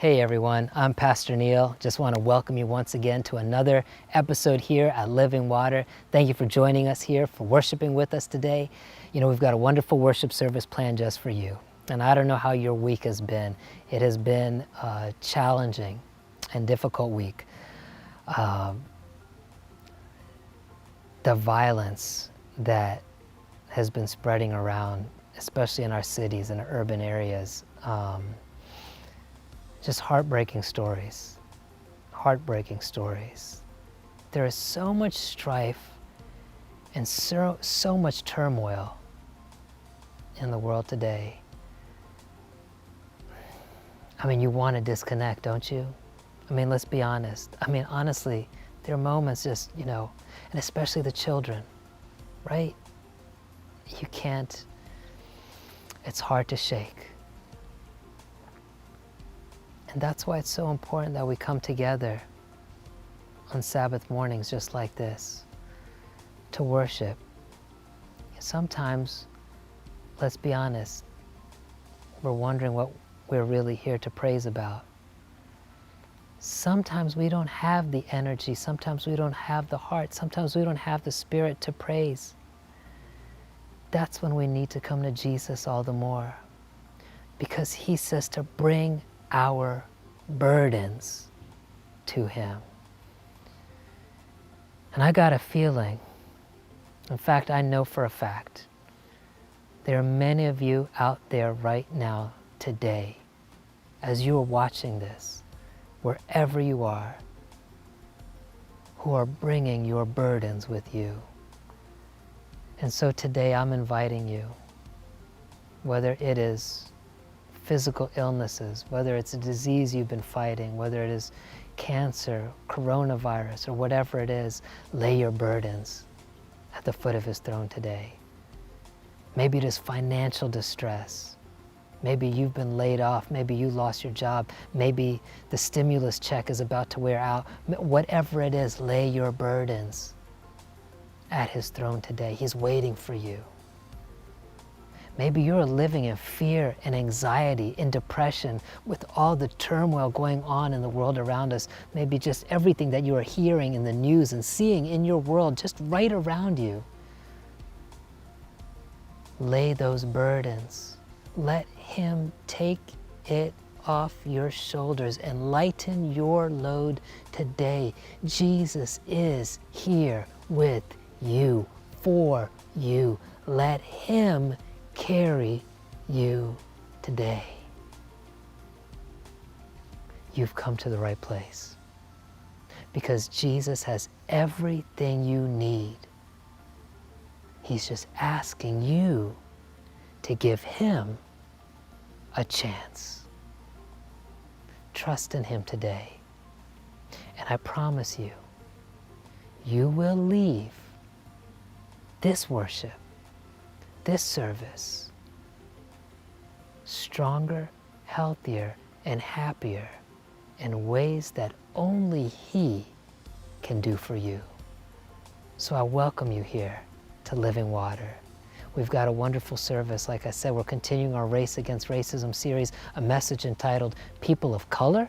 Hey everyone, I'm Pastor Neil. Just want to welcome you once again to another episode here at Living Water. Thank you for joining us here, for worshiping with us today. You know, we've got a wonderful worship service planned just for you. And I don't know how your week has been. It has been a challenging and difficult week. The violence that has been spreading around, especially in our cities and urban areas, just heartbreaking stories. There is so much strife and so much turmoil in the world today. I mean, you want to disconnect, don't you? I mean, let's be honest. I mean, honestly, there are moments just, and especially the children, right? You can't, it's hard to shake. And that's why it's so important that we come together on Sabbath mornings just like this to worship. Sometimes, let's be honest, we're wondering what we're really here to praise about. Sometimes we don't have the energy, sometimes we don't have the heart, sometimes we don't have the spirit to praise. That's when we need to come to Jesus all the more, because He says to bring our burdens to Him. And I got a feeling, in fact, I know for a fact, there are many of you out there right now today, as you are watching this, wherever you are, who are bringing your burdens with you. And so today I'm inviting you, whether it is physical illnesses, whether it's a disease you've been fighting, whether it is cancer, coronavirus, or whatever it is, lay your burdens at the foot of His throne today. Maybe it is financial distress. Maybe you've been laid off. Maybe you lost your job. Maybe the stimulus check is about to wear out. Whatever it is, lay your burdens at His throne today. He's waiting for you. Maybe you're living in fear and anxiety, in depression, with all the turmoil going on in the world around us. Maybe just everything that you are hearing in the news and seeing in your world just right around you. Lay those burdens. Let Him take it off your shoulders and lighten your load today. Jesus is here with you, for you. Let Him carry you today. You've come to the right place, because Jesus has everything you need. He's just asking you to give Him a chance. Trust in Him today. And I promise you, you will leave this worship, this service, stronger, healthier, and happier in ways that only He can do for you. So I welcome you here to Living Water. We've got a wonderful service. Like I said, we're continuing our Race Against Racism series, a message entitled People of Color.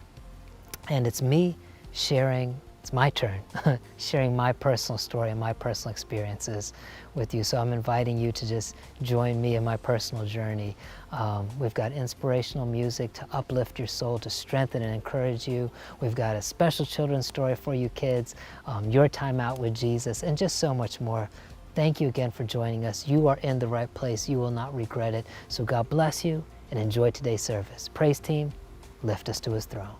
And it's me sharing, it's my turn, sharing my personal story and my personal experiences with you. So I'm inviting you to just join me in my personal journey. We've got inspirational music to uplift your soul, to strengthen and encourage you. We've got a special children's story for you kids, your time out with Jesus, and just so much more. Thank you again for joining us. You are in the right place. You will not regret it. So God bless you and enjoy today's service. Praise team, lift us to His throne.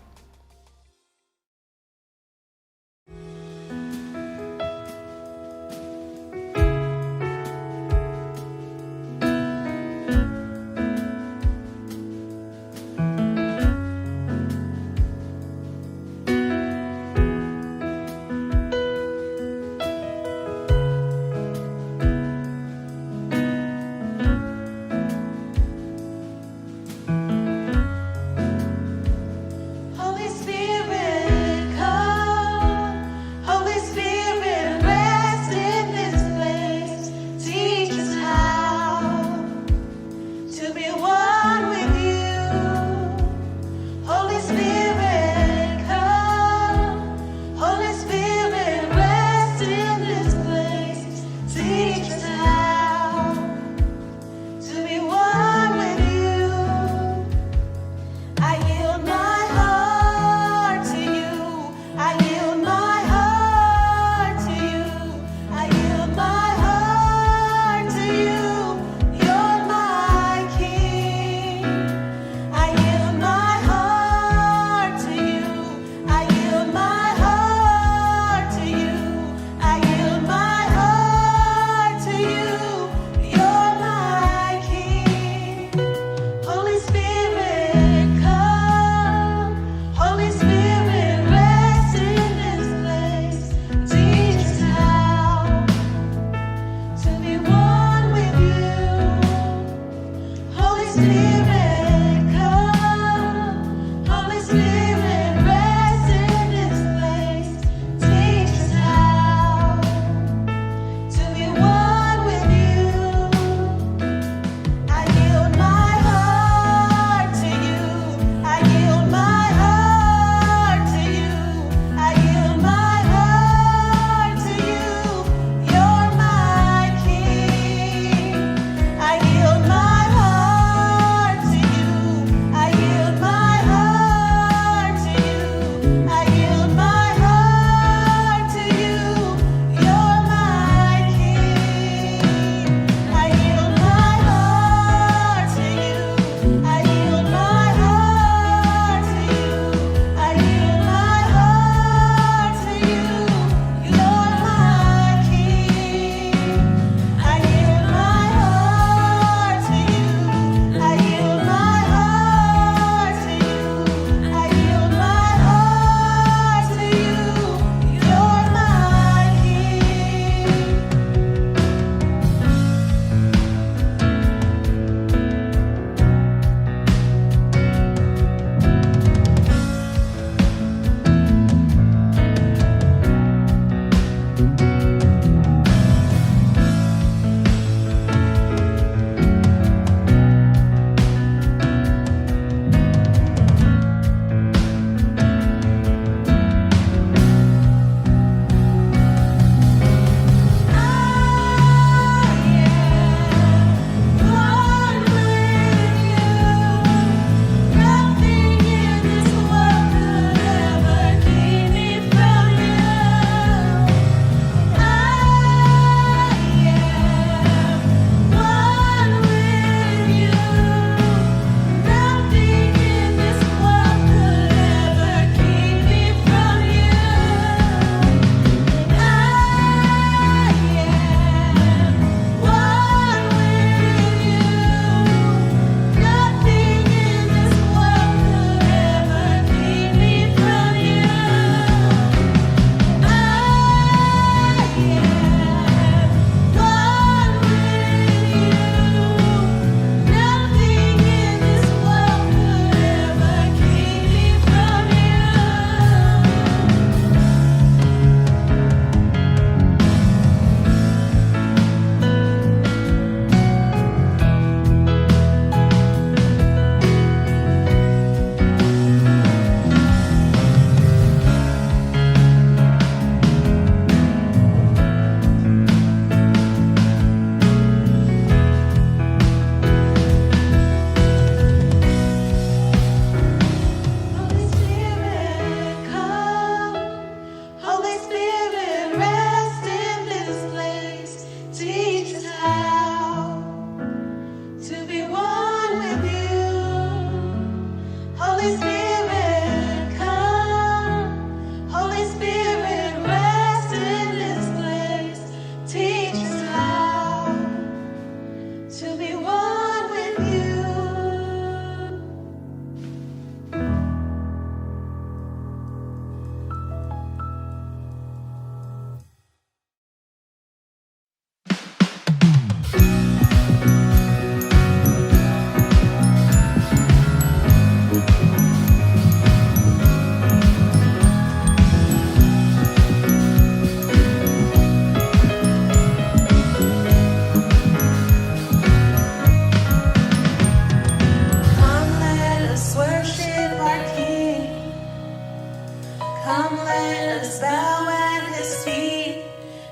Come, let us bow at his feet.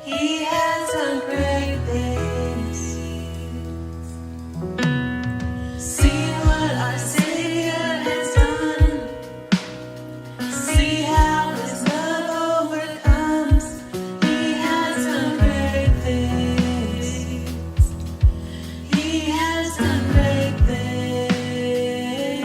He has done great things. See what our Savior has done. See how his love overcomes. He has done great things. He has done great things.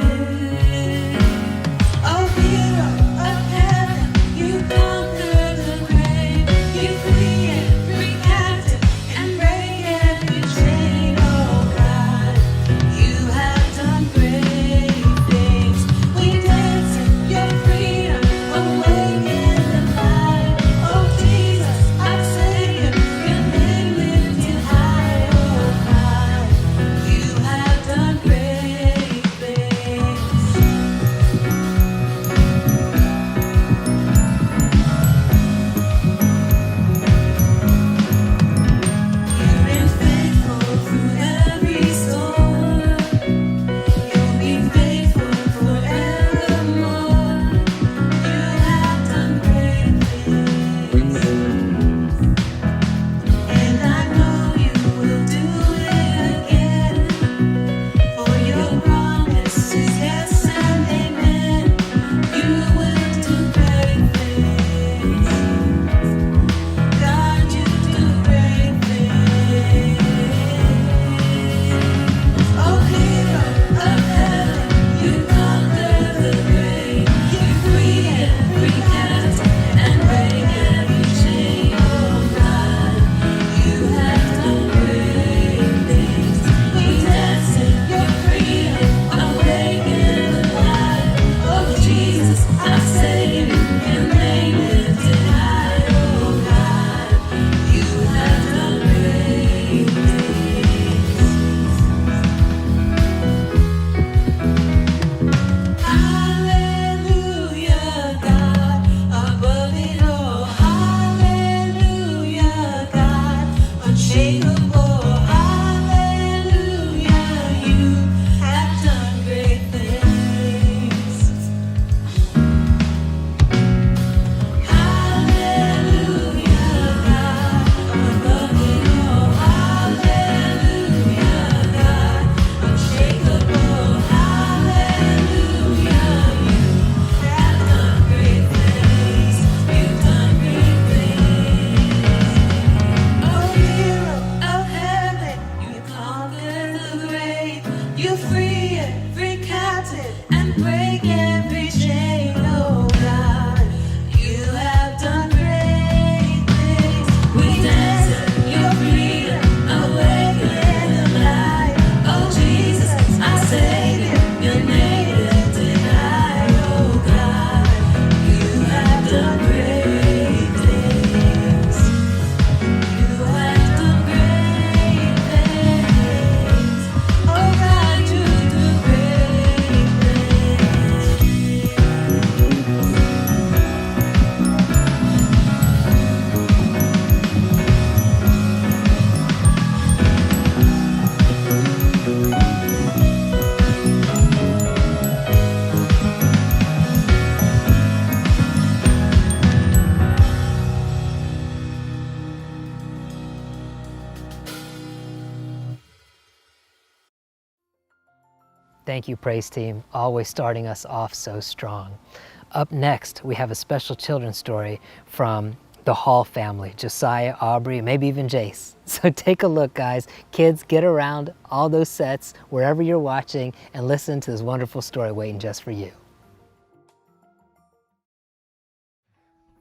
Oh, hero of heaven, you conquered the grave. You free every captive and break every chain. Oh God, you have done great things. We dance in your freedom, awaken the light. Oh Jesus, our Savior, your name lifted high. Oh God, you have done great things. You've been faithful through every storm. You'll be faithful forevermore. You have done great things, and I know you will do it again. For your promise is yes and amen. You will do great things. God, you do great things. Oh, hero of heaven, you conquer the grave. You free every captive and break every chain. Oh God, you have done great things. We dance in your freedom, awaken the light. Oh Jesus, our Savior, your name lifted high. Oh God, you have done great things. Hallelujah, God, above it all. Hallelujah, God, unshakable. Hallelujah, you have done great things. Hallelujah, God, above it all. Hallelujah, God, unshakable. Hallelujah, you have done great things. You've done great things. Oh, hero of heaven, you conquer the grave. You free every captive and break every chain. Oh God, you have done great things. We dance in your freedom, awaken the light. Oh Jesus, our Savior, your name lifted high. Oh God, you have done great things. You have done great things. Oh God, you do great Thank you, praise team, always starting us off so strong. Up next, we have a special children's story from the Hall family, Josiah, Aubrey, maybe even Jace. So take a look, guys. Kids, get around all those sets wherever you're watching and listen to this wonderful story waiting just for you.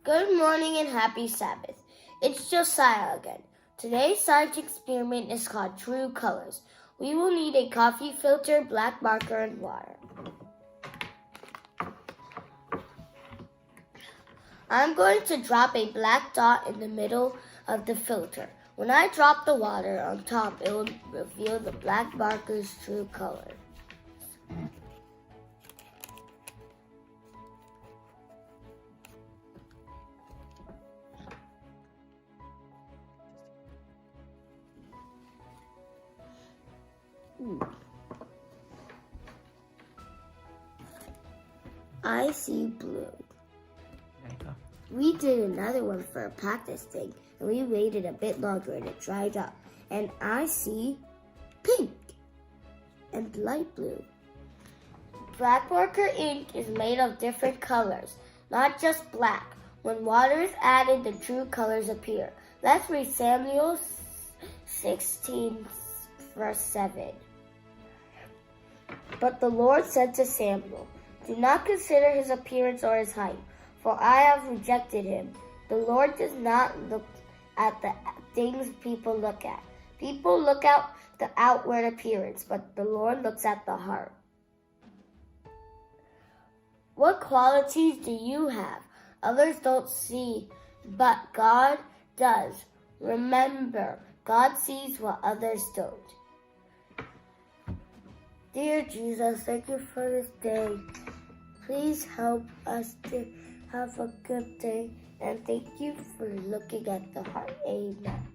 Good morning and happy Sabbath. It's Josiah again. Today's science experiment is called True Colors. We will need a coffee filter, black marker, and water. I'm going to drop a black dot in the middle of the filter. When I drop the water on top, it will reveal the black marker's true color. I see blue. There you go. We did another one for a practice thing, and we waited a bit longer and it dried up. And I see pink and light blue. Black marker ink is made of different colors, not just black. When water is added, the true colors appear. Let's read Samuel 16, verse 7. But the Lord said to Samuel, "Do not consider his appearance or his height, for I have rejected him." The Lord does not look at the things people look at. People look at the outward appearance, but the Lord looks at the heart. What qualities do you have? Others don't see, but God does. Remember, God sees what others don't. Dear Jesus, thank you for this day. Please help us to have a good day, and thank you for looking at the heart. Amen.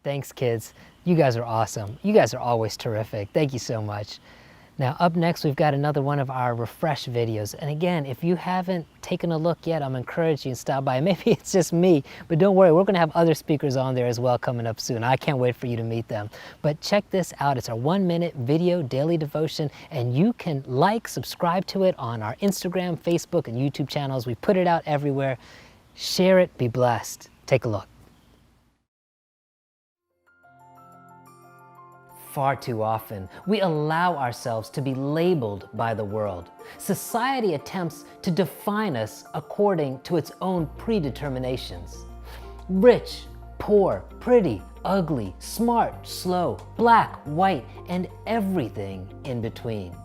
Thanks, kids. You guys are awesome. You guys are always terrific. Thank you so much. Now, up next, we've got another one of our Refresh videos. And again, if you haven't taken a look yet, I'm encouraging you to stop by. Maybe it's just me, but don't worry, we're going to have other speakers on there as well coming up soon. I can't wait for you to meet them. But check this out. It's our 1-minute video daily devotion, and you can subscribe to it on our Instagram, Facebook, and YouTube channels. We put it out everywhere. Share it. Be blessed. Take a look. Far too often, we allow ourselves to be labeled by the world. Society attempts to define us according to its own predeterminations. Rich, poor, pretty, ugly, smart, slow, black, white, and everything in between.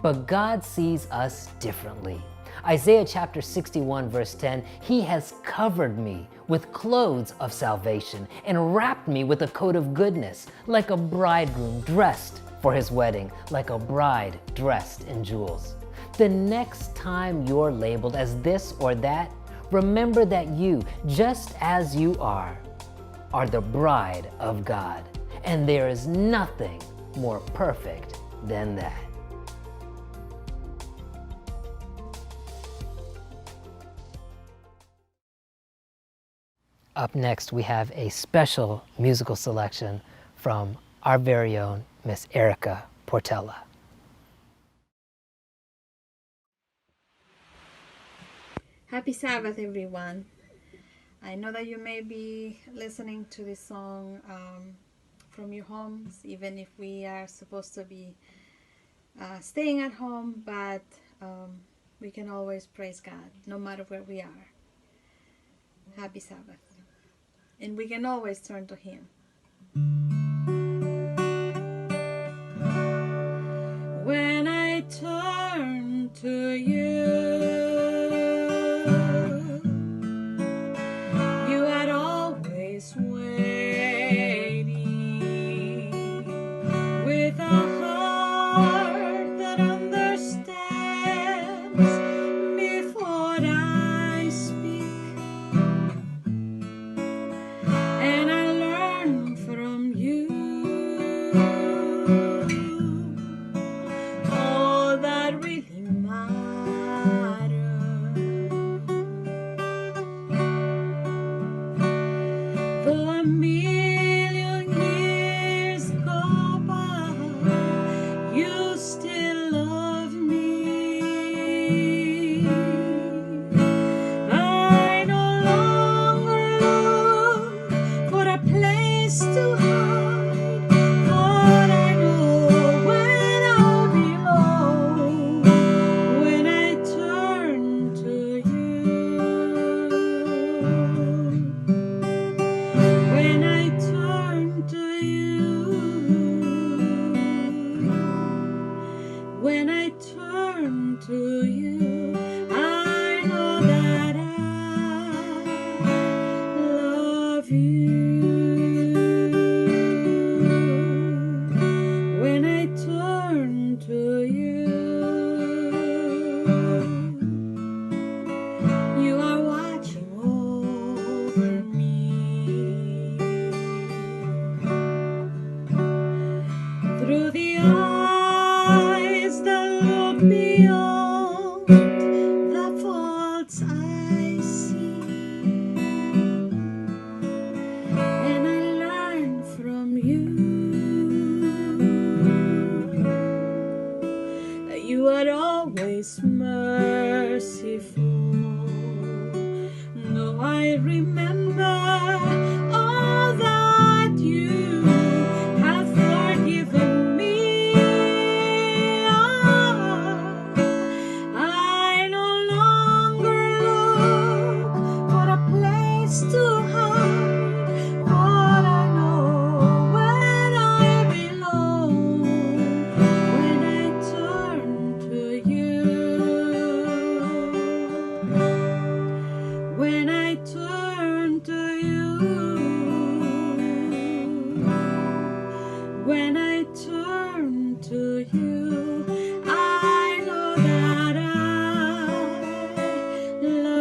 But God sees us differently. Isaiah chapter 61 verse 10, "He has covered me with clothes of salvation and wrapped me with a coat of goodness, like a bridegroom dressed for his wedding, like a bride dressed in jewels." The next time you're labeled as this or that, remember that you, just as you are the bride of God. And there is nothing more perfect than that. Up next, we have a special musical selection from our very own Miss Erica Portella. Happy Sabbath, everyone. I know that you may be listening to this song from your homes, even if we are supposed to be staying at home, but we can always praise God, no matter where we are. Happy Sabbath. And we can always turn to Him. When I turn to you, you are always waiting with a heart that understands before I speak. And I learn from you.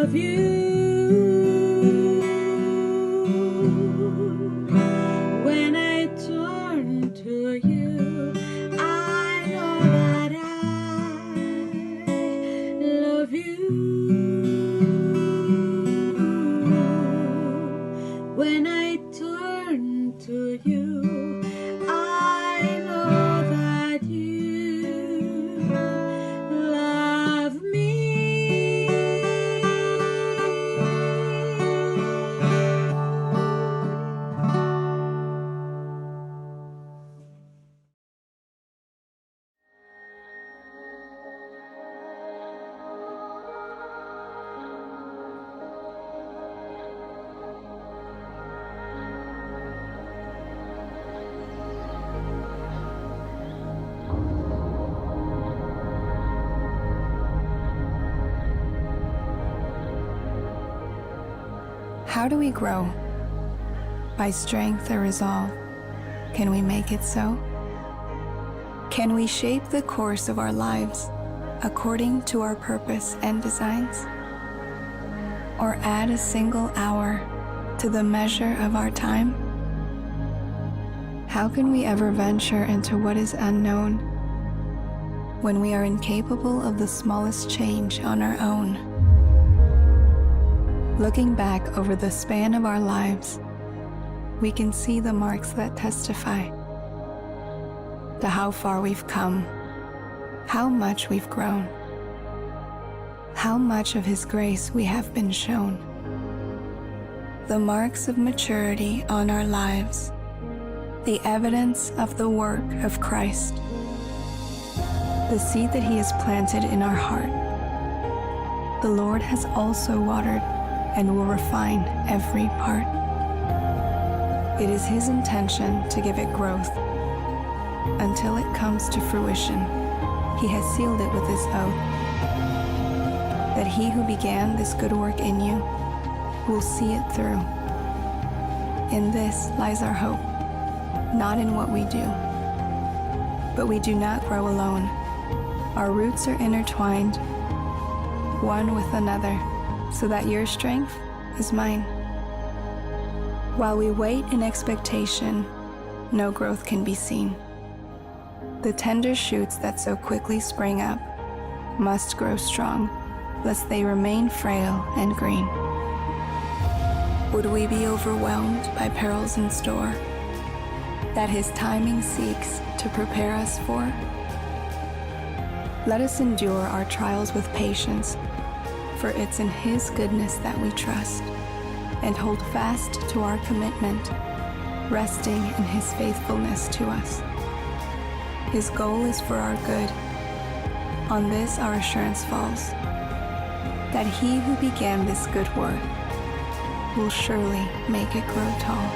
love you. When I turn to you, I know that I love you. When I turn to you, I know that you love me. How do we grow? By strength or resolve? Can we make it so? Can we shape the course of our lives according to our purpose and designs? Or add a single hour to the measure of our time? How can we ever venture into what is unknown when we are incapable of the smallest change on our own? Looking back over the span of our lives, we can see the marks that testify to how far we've come, how much we've grown, how much of His grace we have been shown. The marks of maturity on our lives, the evidence of the work of Christ, the seed that He has planted in our heart. The Lord has also watered and will refine every part. It is His intention to give it growth until it comes to fruition. He has sealed it with His oath, that He who began this good work in you will see it through. In this lies our hope, not in what we do. But we do not grow alone. Our roots are intertwined, one with another, so that your strength is mine. While we wait in expectation, no growth can be seen. The tender shoots that so quickly spring up must grow strong, lest they remain frail and green. Would we be overwhelmed by perils in store that His timing seeks to prepare us for? Let us endure our trials with patience, for it's in His goodness that we trust, and hold fast to our commitment, resting in His faithfulness to us. His goal is for our good. On this our assurance falls, that He who began this good work will surely make it grow tall.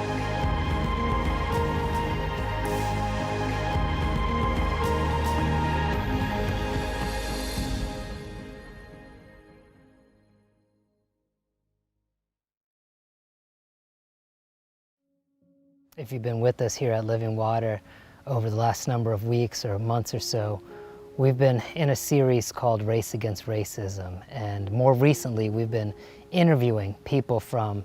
If you've been with us here at Living Water over the last number of weeks or months or so, we've been in a series called Race Against Racism, and more recently we've been interviewing people from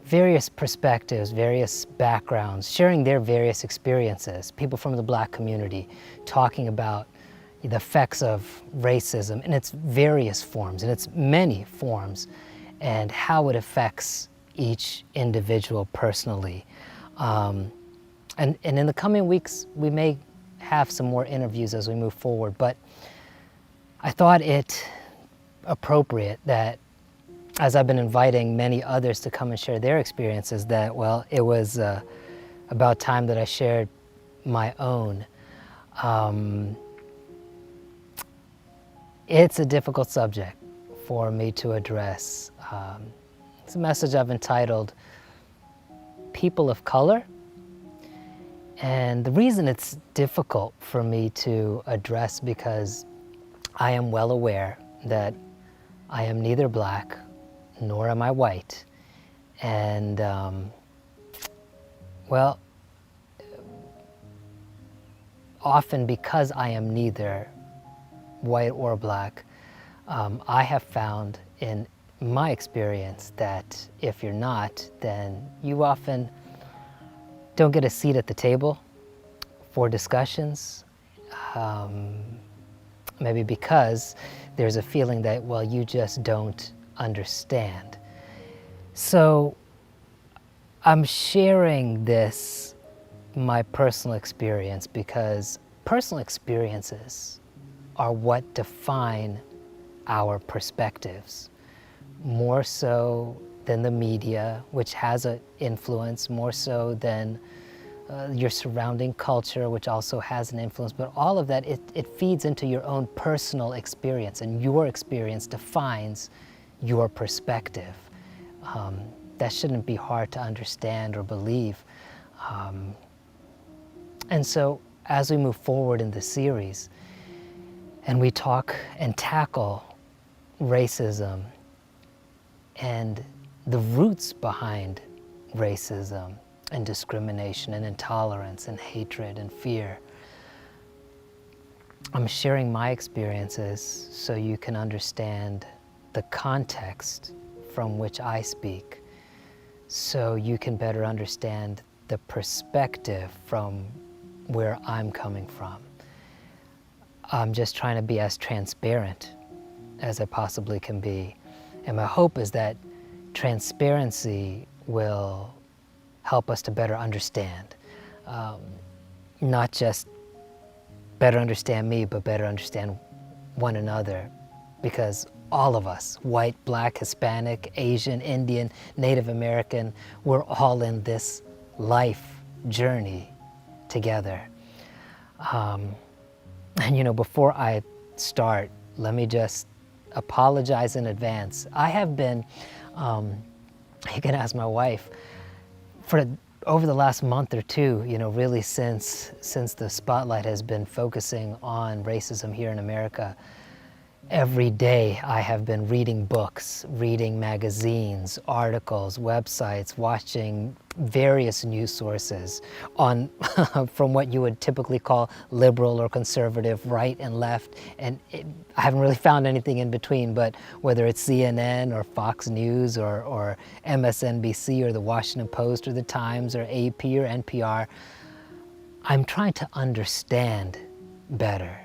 various perspectives, various backgrounds, sharing their various experiences, people from the Black community, talking about the effects of racism in its various forms, in its many forms, and how it affects each individual personally. And in the coming weeks, we may have some more interviews as we move forward, but I thought it appropriate that, as I've been inviting many others to come and share their experiences, that, well, it was about time that I shared my own. It's a difficult subject for me to address. It's a message I've entitled People of Color. And the reason it's difficult for me to address, because I am well aware that I am neither Black nor am I white. And, well, often because I am neither white or Black, I have found in my experience that if you're not, then you often don't get a seat at the table for discussions. Maybe because there's a feeling that, well, you just don't understand. So I'm sharing this, my personal experience, because personal experiences are what define our perspectives, more so than the media, which has an influence, more so than your surrounding culture, which also has an influence. But all of that, it feeds into your own personal experience, and your experience defines your perspective. That shouldn't be hard to understand or believe. And so as we move forward in the series, and we talk and tackle racism and the roots behind racism and discrimination and intolerance and hatred and fear, I'm sharing my experiences so you can understand the context from which I speak, so you can better understand the perspective from where I'm coming from. I'm just trying to be as transparent as I possibly can be. And my hope is that transparency will help us to better understand. Not just better understand me, but better understand one another. Because all of us, white, black, Hispanic, Asian, Indian, Native American, we're all in this life journey together. And you know, before I start, let me just apologize in advance. I have been, you can ask my wife, over the last month or two, you know, really since the spotlight has been focusing on racism here in America, every day I have been reading books, reading magazines, articles, websites, watching various news sources on from what you would typically call liberal or conservative, right and left, and I haven't really found anything in between, but whether it's CNN or Fox News or MSNBC or the Washington Post or the Times or AP or NPR, I'm trying to understand better.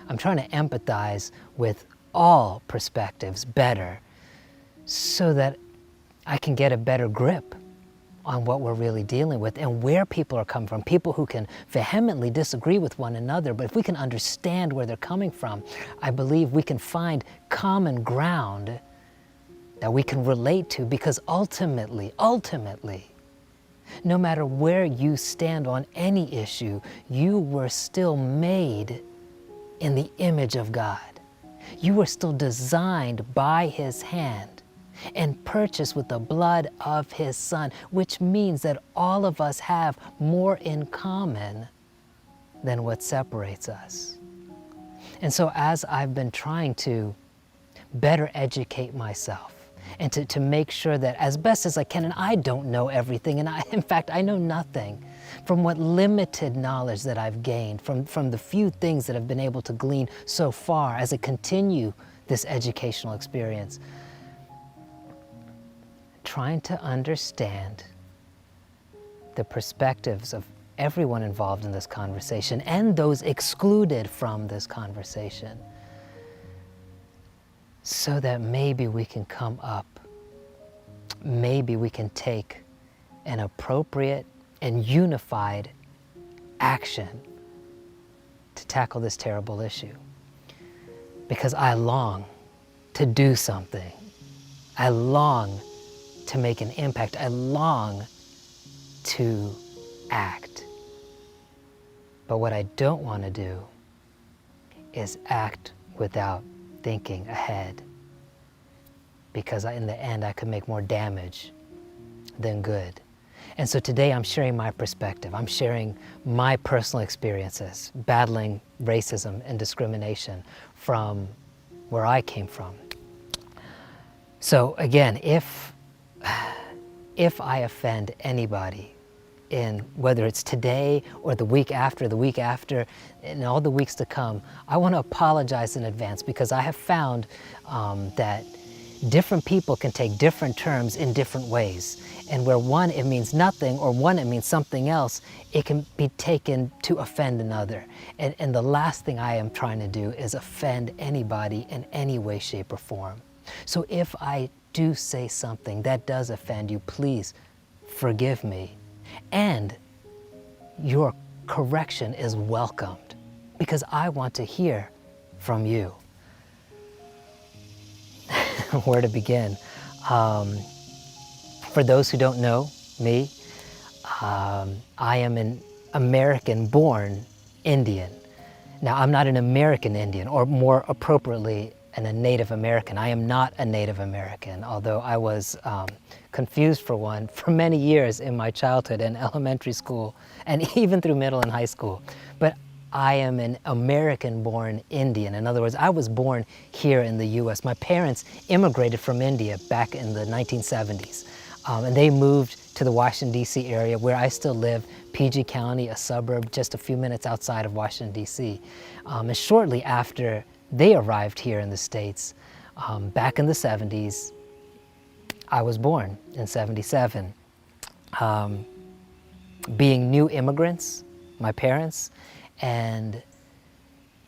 I'm trying to empathize with all perspectives better so that I can get a better grip on what we're really dealing with and where people are coming from. People who can vehemently disagree with one another, but if we can understand where they're coming from, I believe we can find common ground that we can relate to, because ultimately, no matter where you stand on any issue, you were still made in the image of God. You were still designed by His hand and purchased with the blood of His Son, which means that all of us have more in common than what separates us. And so as I've been trying to better educate myself and to make sure that as best as I can, and I don't know everything, and in fact, I know nothing, from what limited knowledge that I've gained, from the few things that I've been able to glean so far as I continue this educational experience, trying to understand the perspectives of everyone involved in this conversation and those excluded from this conversation, so that maybe we can come up, maybe we can take an appropriate and unified action to tackle this terrible issue. Because I long to do something. I long to make an impact. I long to act. But what I don't want to do is act without thinking ahead, because in the end I could make more damage than good. And so today I'm sharing my perspective. I'm sharing my personal experiences battling racism and discrimination from where I came from. So again, if I offend anybody, in whether it's today or the week after, and all the weeks to come, I want to apologize in advance, because I have found that different people can take different terms in different ways. And where one it means nothing or one it means something else, it can be taken to offend another. And the last thing I am trying to do is offend anybody in any way, shape, or form. So if I do say something that does offend you, please forgive me. And your correction is welcomed because I want to hear from you. Where to begin? For those who don't know me, I am an American-born Indian. Now, I'm not an American Indian, or more appropriately, a Native American. I am not a Native American, although I was confused for one for many years in my childhood and elementary school, and even through middle and high school. But I am an American-born Indian. In other words, I was born here in the US. My parents immigrated from India back in the 1970s. And they moved to the Washington, D.C. area where I still live, PG County, a suburb just a few minutes outside of Washington, D.C. And shortly after they arrived here in the States, back in the 70s, I was born in 77. Being new immigrants, my parents, and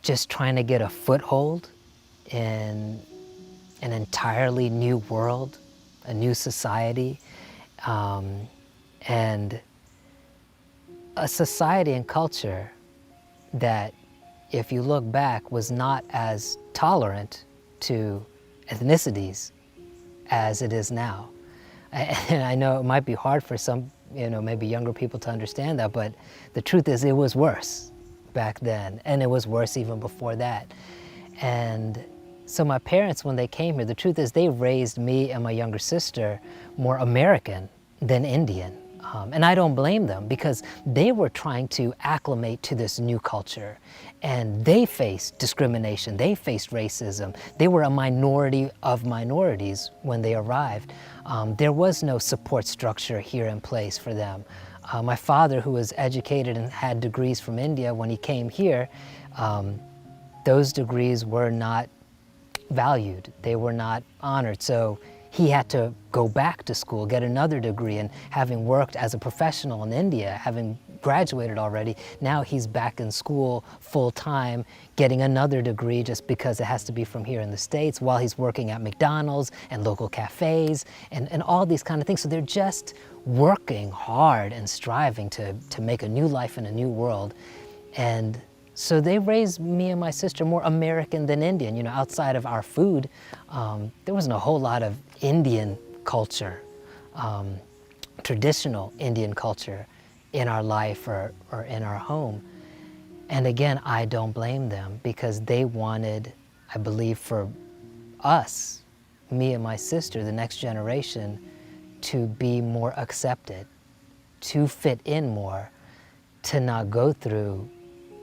just trying to get a foothold in an entirely new world, a new society, and a society and culture that, if you look back, was not as tolerant to ethnicities as it is now. And I know it might be hard for some, maybe younger people to understand that, but the truth is it was worse back then, and it was worse even before that. And so my parents, when they came here, the truth is they raised me and my younger sister more American than Indian. And I don't blame them, because they were trying to acclimate to this new culture, and they faced discrimination, they faced racism. They were a minority of minorities when they arrived. There was no support structure here in place for them. My father, who was educated and had degrees from India, when he came here, those degrees were not valued. They were not honored. So he had to go back to school, get another degree, and having worked as a professional in India, having graduated already, now he's back in school full-time, getting another degree just because it has to be from here in the States, while he's working at McDonald's and local cafes and all these kind of things. So they're just working hard and striving to make a new life in a new world. And so they raised me and my sister more American than Indian. Outside of our food, there wasn't a whole lot of Indian culture, traditional Indian culture in our life or in our home. And again, I don't blame them, because they wanted, I believe, for us, me and my sister, the next generation, to be more accepted, to fit in more, to not go through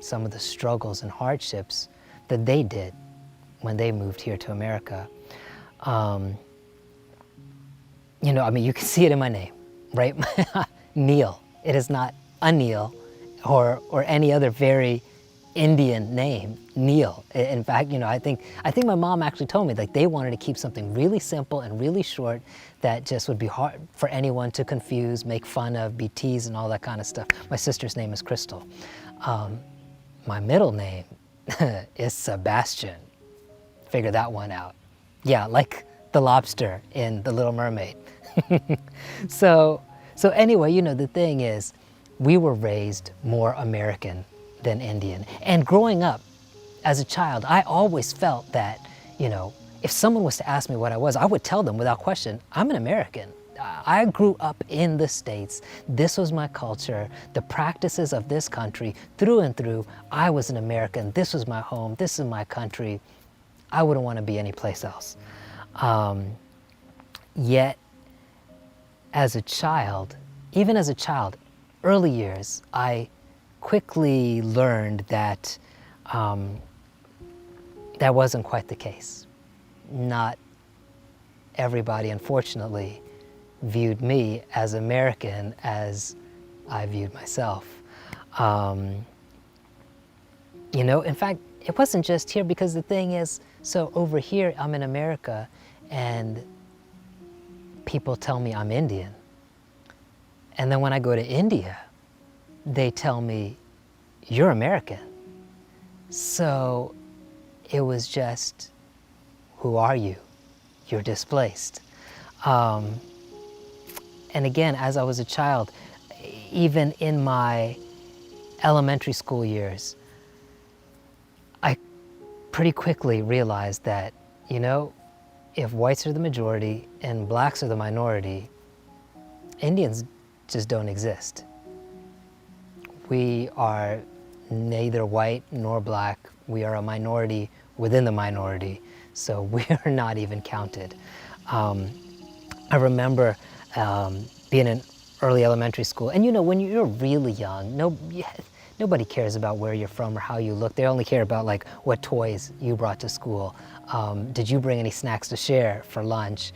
some of the struggles and hardships that they did when they moved here to America. You can see it in my name, right? Neil. It is not Anil or any other very Indian name, Neil. In fact, I think my mom actually told me they wanted to keep something really simple and really short that just would be hard for anyone to confuse, make fun of, be teased, and all that kind of stuff. My sister's name is Crystal. My middle name is Sebastian. Figure that one out. Yeah, like the lobster in The Little Mermaid. So anyway, the thing is, we were raised more American than Indian. And growing up as a child, I always felt that, if someone was to ask me what I was, I would tell them without question, I'm an American. I grew up in the States. This was my culture, the practices of this country, through and through. I was an American. This was my home. This is my country. I wouldn't want to be anyplace else. Yet, as a child, even as a child, early years, I quickly learned that that wasn't quite the case. Not everybody, unfortunately, viewed me as American as I viewed myself. In fact, it wasn't just here, because the thing is, so over here I'm in America, and people tell me I'm Indian. And then when I go to India, they tell me, you're American. So it was just, who are you? You're displaced. And again, as I was a child, even in my elementary school years, I pretty quickly realized that, you know, if whites are the majority and blacks are the minority, Indians just don't exist. We are neither white nor black. We are a minority within the minority, so we are not even counted. I remember being in early elementary school, and you know, when you're really young, nobody cares about where you're from or how you look. They only care about like what toys you brought to school. Did you bring any snacks to share for lunch?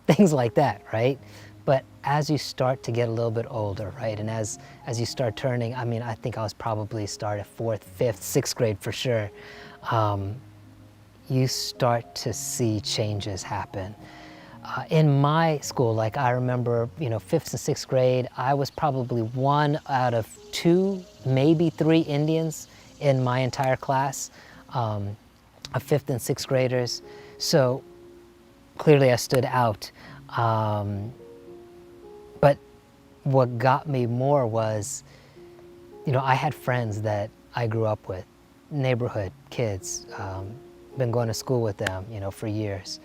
Things like that, right? But as you start to get a little bit older, right, and as you start turning, I mean, I think I was probably started 4th, 5th, 6th grade for sure, you start to see changes happen. In my school, like I remember, you know, 5th and 6th grade, I was probably 1 out of 2, maybe 3 Indians in my entire class of 5th and 6th graders. So clearly I stood out. But what got me more was, you know, I had friends that I grew up with, neighborhood kids, been going to school with them, you know, for years.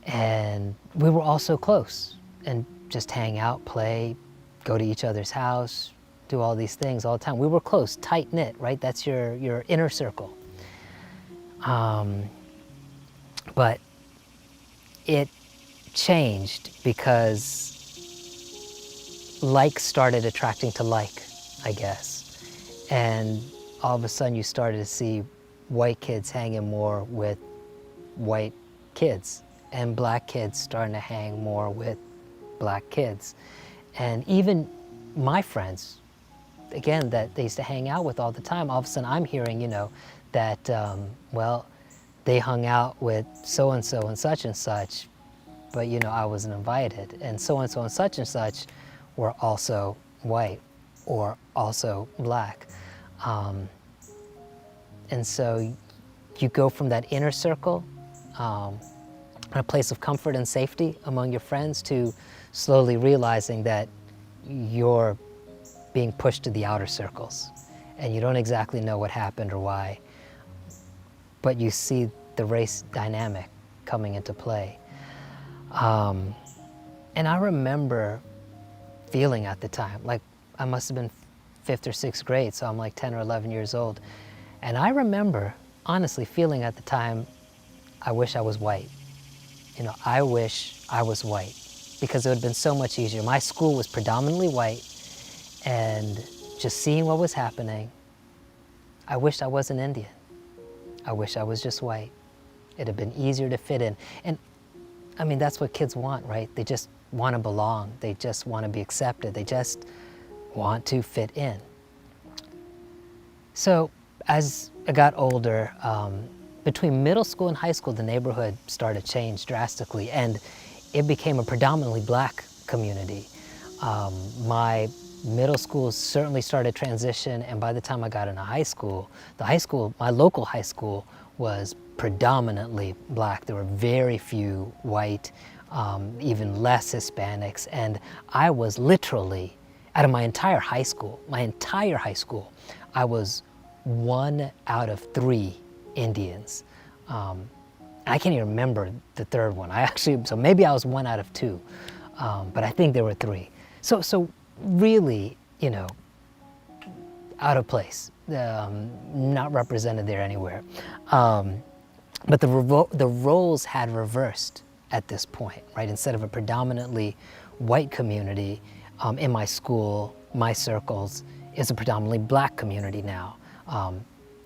And we were all so close and just hang out, play, go to each other's house, do all these things all the time. We were close, tight knit, right? That's your inner circle. But it changed because like started attracting to like, I guess. And all of a sudden you started to see white kids hanging more with white kids and black kids starting to hang more with black kids. And even my friends, again, that they used to hang out with all the time, all of a sudden I'm hearing, you know, that, well, they hung out with so-and-so and such, but, you know, I wasn't invited. And so-and-so and such were also white or also black. And so you go from that inner circle, a place of comfort and safety among your friends, to slowly realizing that you're being pushed to the outer circles and you don't exactly know what happened or why, but you see the race dynamic coming into play. And I remember feeling at the time, like I must have been 5th or 6th grade, so I'm like 10 or 11 years old. And I remember honestly feeling at the time, I wish I was white. You know, I wish I was white because it would have been so much easier. My school was predominantly white, and just seeing what was happening, I wished I wasn't Indian. I wish I was just white. It'd have been easier to fit in. And I mean, that's what kids want, right? They just want to belong. They just want to be accepted. They just want to fit in. So as I got older, between middle school and high school, the neighborhood started to change drastically, and it became a predominantly black community. My middle school certainly started transition, and by the time I got into high school, my local high school was predominantly black. There were very few white, even less Hispanics, and I was literally, out of my entire high school, I was 1 out of 3 Indians. I can't even remember the third one. So maybe I was 1 out of 2, but I think there were 3. So really, you know, out of place, not represented there anywhere. But the roles had reversed at this point, right? Instead of a predominantly white community in my school, my circles, it's a predominantly black community now.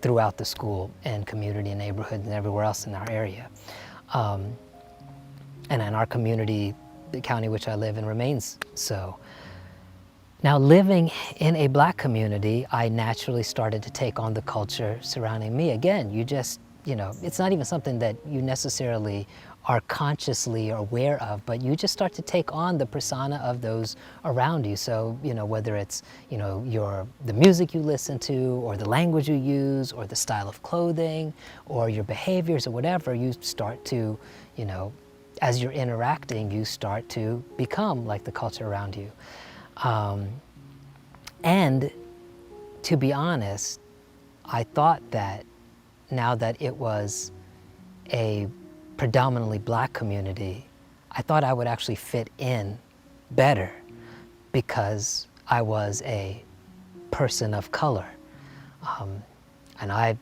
Throughout the school and community and neighborhood and everywhere else in our area. And in our community, the county which I live in remains so. Now, living in a black community, I naturally started to take on the culture surrounding me. Again, you know, it's not even something that you necessarily are consciously aware of, but you just start to take on the persona of those around you. So, whether it's, the music you listen to, or the language you use, or the style of clothing, or your behaviors, or whatever, you start to, as you're interacting, you start to become like the culture around you. And to be honest, I thought that now that it was a predominantly black community, I thought I would actually fit in better because I was a person of color. And I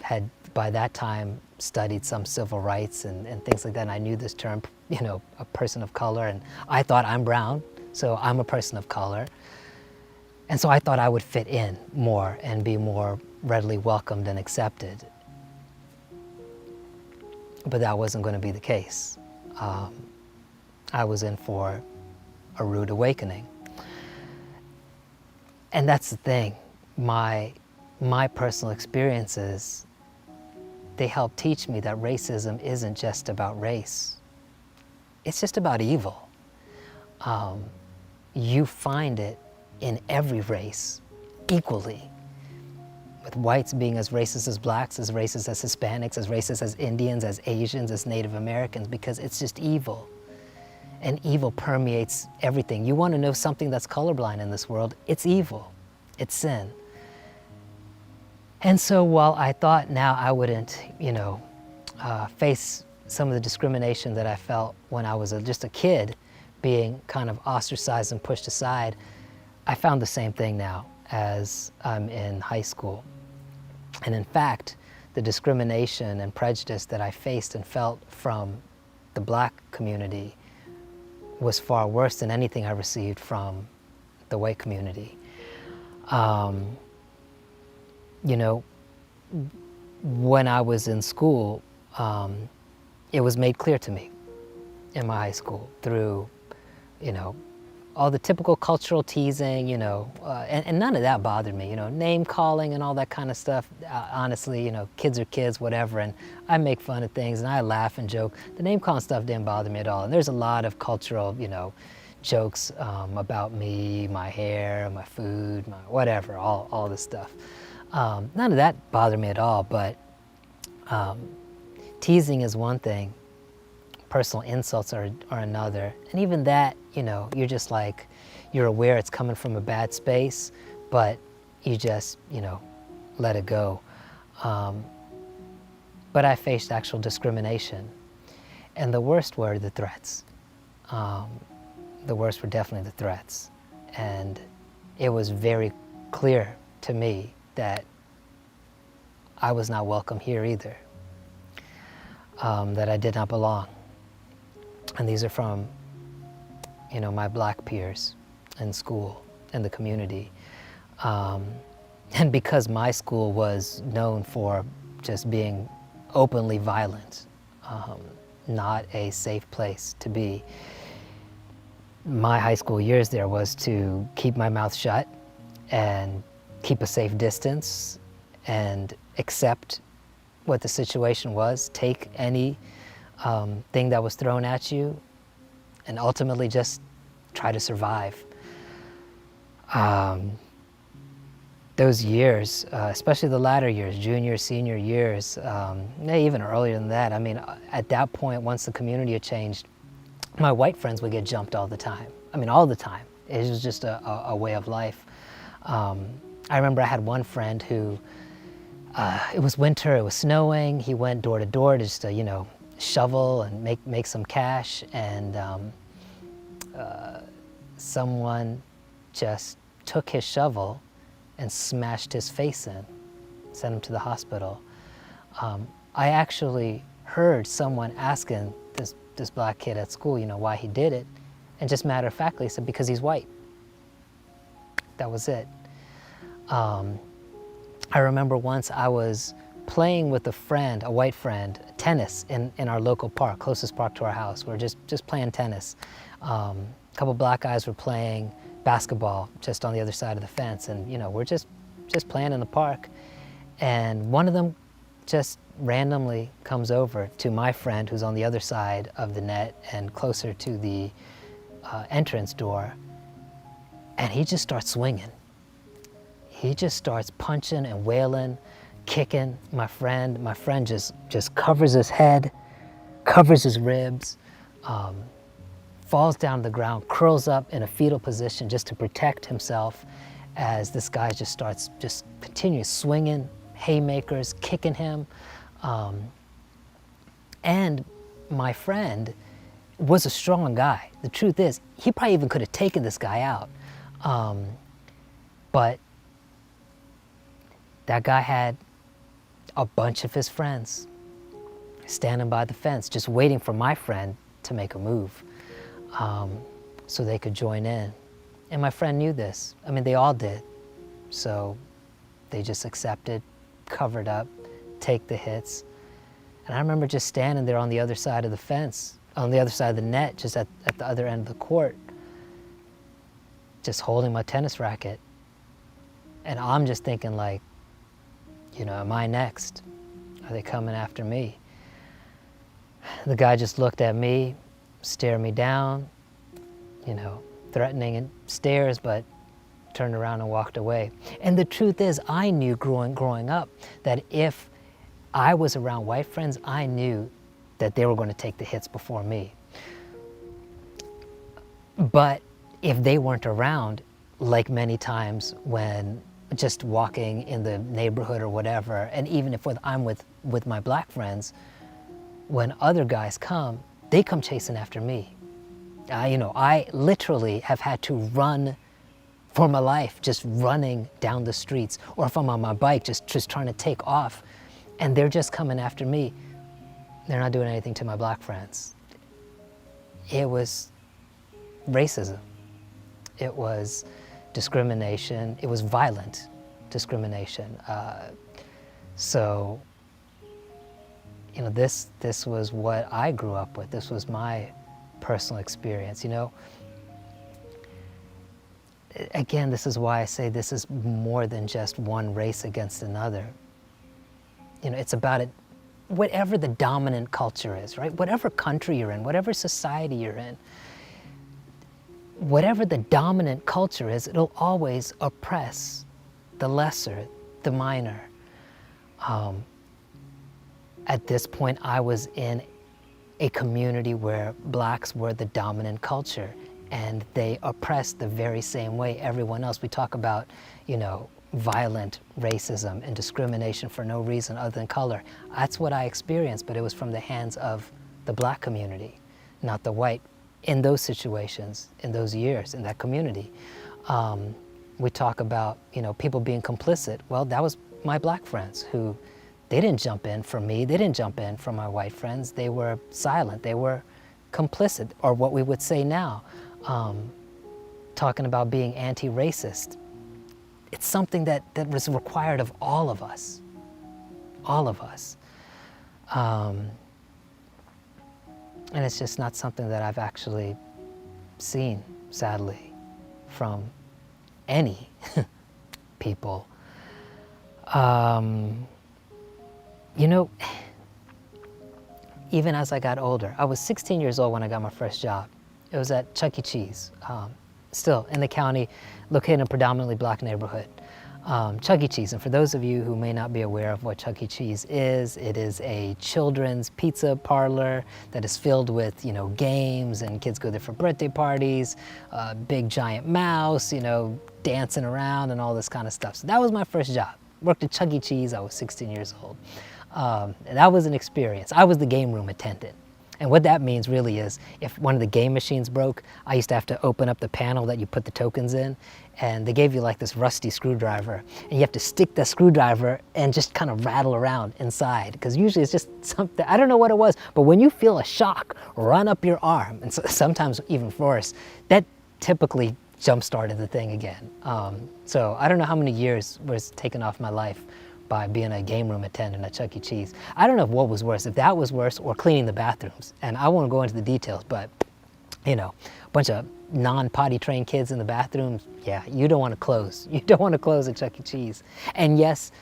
had, by that time, studied some civil rights and things like that, and I knew this term, a person of color, and I thought I'm brown, so I'm a person of color. And so I thought I would fit in more and be more readily welcomed and accepted. But that wasn't going to be the case. I was in for a rude awakening. And that's the thing. My personal experiences, they help teach me that racism isn't just about race. It's just about evil. You find it in every race equally, with whites being as racist as blacks, as racist as Hispanics, as racist as Indians, as Asians, as Native Americans, because it's just evil. And evil permeates everything. You want to know something that's colorblind in this world, it's evil, it's sin. And so while I thought now I wouldn't, face some of the discrimination that I felt when I was just a kid, being kind of ostracized and pushed aside, I found the same thing now as I'm in high school. And in fact, the discrimination and prejudice that I faced and felt from the black community was far worse than anything I received from the white community. When I was in school, it was made clear to me in my high school through, all the typical cultural teasing, and none of that bothered me, name calling and all that kind of stuff. Honestly, kids are kids, whatever, and I make fun of things and I laugh and joke. The name calling stuff didn't bother me at all. And there's a lot of cultural, jokes about me, my hair, my food, my whatever, all this stuff. None of that bothered me at all, but teasing is one thing. Personal insults are another. And even that, you're just like, you're aware it's coming from a bad space, but you just, let it go. But I faced actual discrimination. And the worst were the threats. The worst were definitely the threats. And it was very clear to me that I was not welcome here either, that I did not belong. And these are from, my black peers in school, in the community. And because my school was known for just being openly violent, not a safe place to be, my high school years there was to keep my mouth shut and keep a safe distance and accept what the situation was, take any thing that was thrown at you, and ultimately just try to survive. Those years, especially the latter years, junior, senior years, even earlier than that, at that point, once the community had changed, my white friends would get jumped all the time. All the time. It was just a way of life. I remember I had one friend who, it was winter, it was snowing, he went door to door just to, shovel and make some cash, and someone just took his shovel and smashed his face in, sent him to the hospital. I actually heard someone asking this black kid at school, why he did it, and just matter-of-factly said, because he's white. That was it. I remember once I was playing with a friend, a white friend, tennis in our local park, closest park to our house. We were just playing tennis. A couple black guys were playing basketball just on the other side of the fence, and we're just playing in the park. And one of them just randomly comes over to my friend who's on the other side of the net and closer to the entrance door, and he just starts swinging. He just starts punching and wailing, kicking my friend. My friend just covers his head, covers his ribs, falls down to the ground, curls up in a fetal position just to protect himself as this guy just continues swinging, haymakers, kicking him. And my friend was a strong guy. The truth is, he probably even could have taken this guy out. But that guy had a bunch of his friends standing by the fence, just waiting for my friend to make a move so they could join in. And my friend knew this. I mean, they all did. So they just accepted, covered up, take the hits. And I remember just standing there on the other side of the fence, on the other side of the net, just at the other end of the court, just holding my tennis racket. And I'm just thinking like, am I next? Are they coming after me? The guy just looked at me, stared me down, threatening stares, but turned around and walked away. And the truth is, I knew growing up that if I was around white friends, I knew that they were going to take the hits before me. But if they weren't around, like many times when just walking in the neighborhood or whatever, and even if I'm with my black friends, when other guys come, they come chasing after me. I literally have had to run for my life, just running down the streets, or if I'm on my bike, just trying to take off, and they're just coming after me. They're not doing anything to my black friends. It was racism. It was discrimination. It was violent discrimination. So, this was what I grew up with. This was my personal experience. Again, this is why I say this is more than just one race against another. It's about it. Whatever the dominant culture is, right? Whatever country you're in, whatever society you're in, whatever the dominant culture is, it'll always oppress the lesser, the minor. At this point, I was in a community where blacks were the dominant culture, and they oppressed the very same way everyone else. We talk about, violent racism and discrimination for no reason other than color. That's what I experienced, but it was from the hands of the black community, not the white. In those situations, in those years, in that community, we talk about, people being complicit. Well, that was my black friends who, they didn't jump in for me. They didn't jump in for my white friends. They were silent. They were complicit, or what we would say now, talking about being anti-racist. It's something that was required of all of us. All of us. And it's just not something that I've actually seen, sadly, from any people. Even as I got older, I was 16 years old when I got my first job. It was at Chuck E. Cheese, still in the county, located in a predominantly black neighborhood. Chuck E. Cheese, and for those of you who may not be aware of what Chuck E. Cheese is, it is a children's pizza parlor that is filled with, games, and kids go there for birthday parties, big giant mouse, dancing around and all this kind of stuff. So that was my first job. Worked at Chuck E. Cheese, I was 16 years old. That was an experience. I was the game room attendant. And what that means really is, if one of the game machines broke, I used to have to open up the panel that you put the tokens in, and they gave you like this rusty screwdriver, and you have to stick the screwdriver and just kind of rattle around inside, because usually it's just something, I don't know what it was, but when you feel a shock run up your arm, and sometimes even worse, that typically jump-started the thing again. So I don't know how many years was taken off my life by being a game room attendant at Chuck E. Cheese. I don't know what was worse, if that was worse or cleaning the bathrooms. And I won't go into the details, but a bunch of non-potty trained kids in the bathrooms, yeah, you don't want to close. You don't want to close at Chuck E. Cheese. And yes,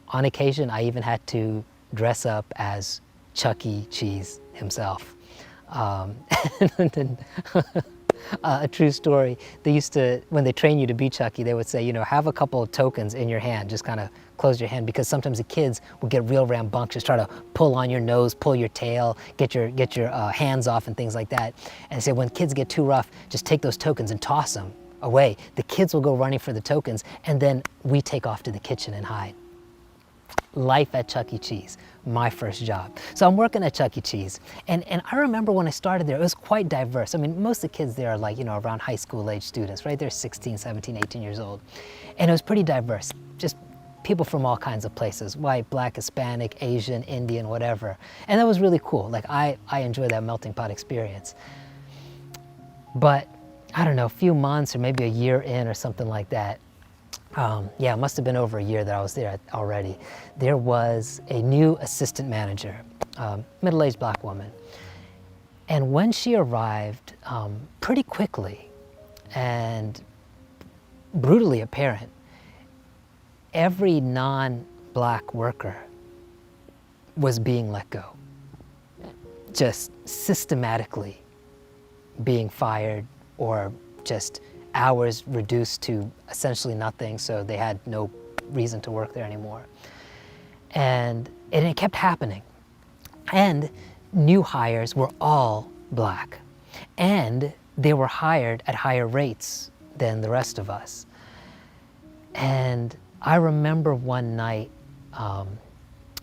on occasion, I even had to dress up as Chuck E. Cheese himself. And then, a true story, they used to, when they train you to be Chucky, they would say, you know, have a couple of tokens in your hand, just kind of close your hand, because sometimes the kids will get real rambunctious, try to pull on your nose, pull your tail, get your hands off and things like that. And they say when kids get too rough, just take those tokens and toss them away. The kids will go running for the tokens, and then we take off to the kitchen and hide. Life at Chuck E. Cheese, my first job. So I'm working at Chuck E. Cheese, and I remember when I started there, it was quite diverse. I mean, most of the kids there are like, you know, around high school age students, right? They're 16, 17, 18 years old. And it was pretty diverse, just people from all kinds of places, white, black, Hispanic, Asian, Indian, whatever. And that was really cool. Like, I enjoyed that melting pot experience. But I don't know, a few months or maybe a year in or something like that, yeah, it must have been over a year that I was there already. There was a new assistant manager, middle-aged black woman. And when she arrived, pretty quickly and brutally apparent, every non-black worker was being let go. Just systematically being fired, or just hours reduced to essentially nothing, so they had no reason to work there anymore. And it kept happening. And new hires were all black. And they were hired at higher rates than the rest of us. And I remember one night,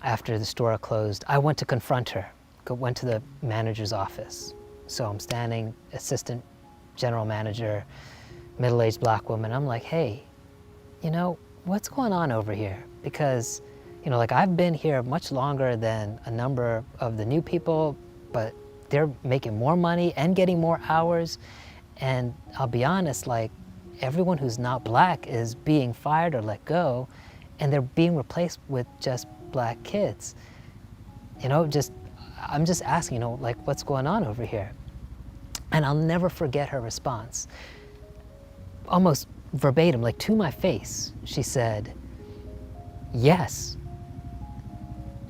after the store closed, I went to confront her, went to the manager's office. So I'm standing, assistant general manager, middle-aged black woman. I'm like, hey, you know, what's going on over here? Because, you know, like, I've been here much longer than a number of the new people, but they're making more money and getting more hours. And I'll be honest, like, everyone who's not black is being fired or let go, and they're being replaced with just black kids. You know, I'm just asking, you know, like, what's going on over here? And I'll never forget her response. Almost verbatim, like to my face, she said, yes.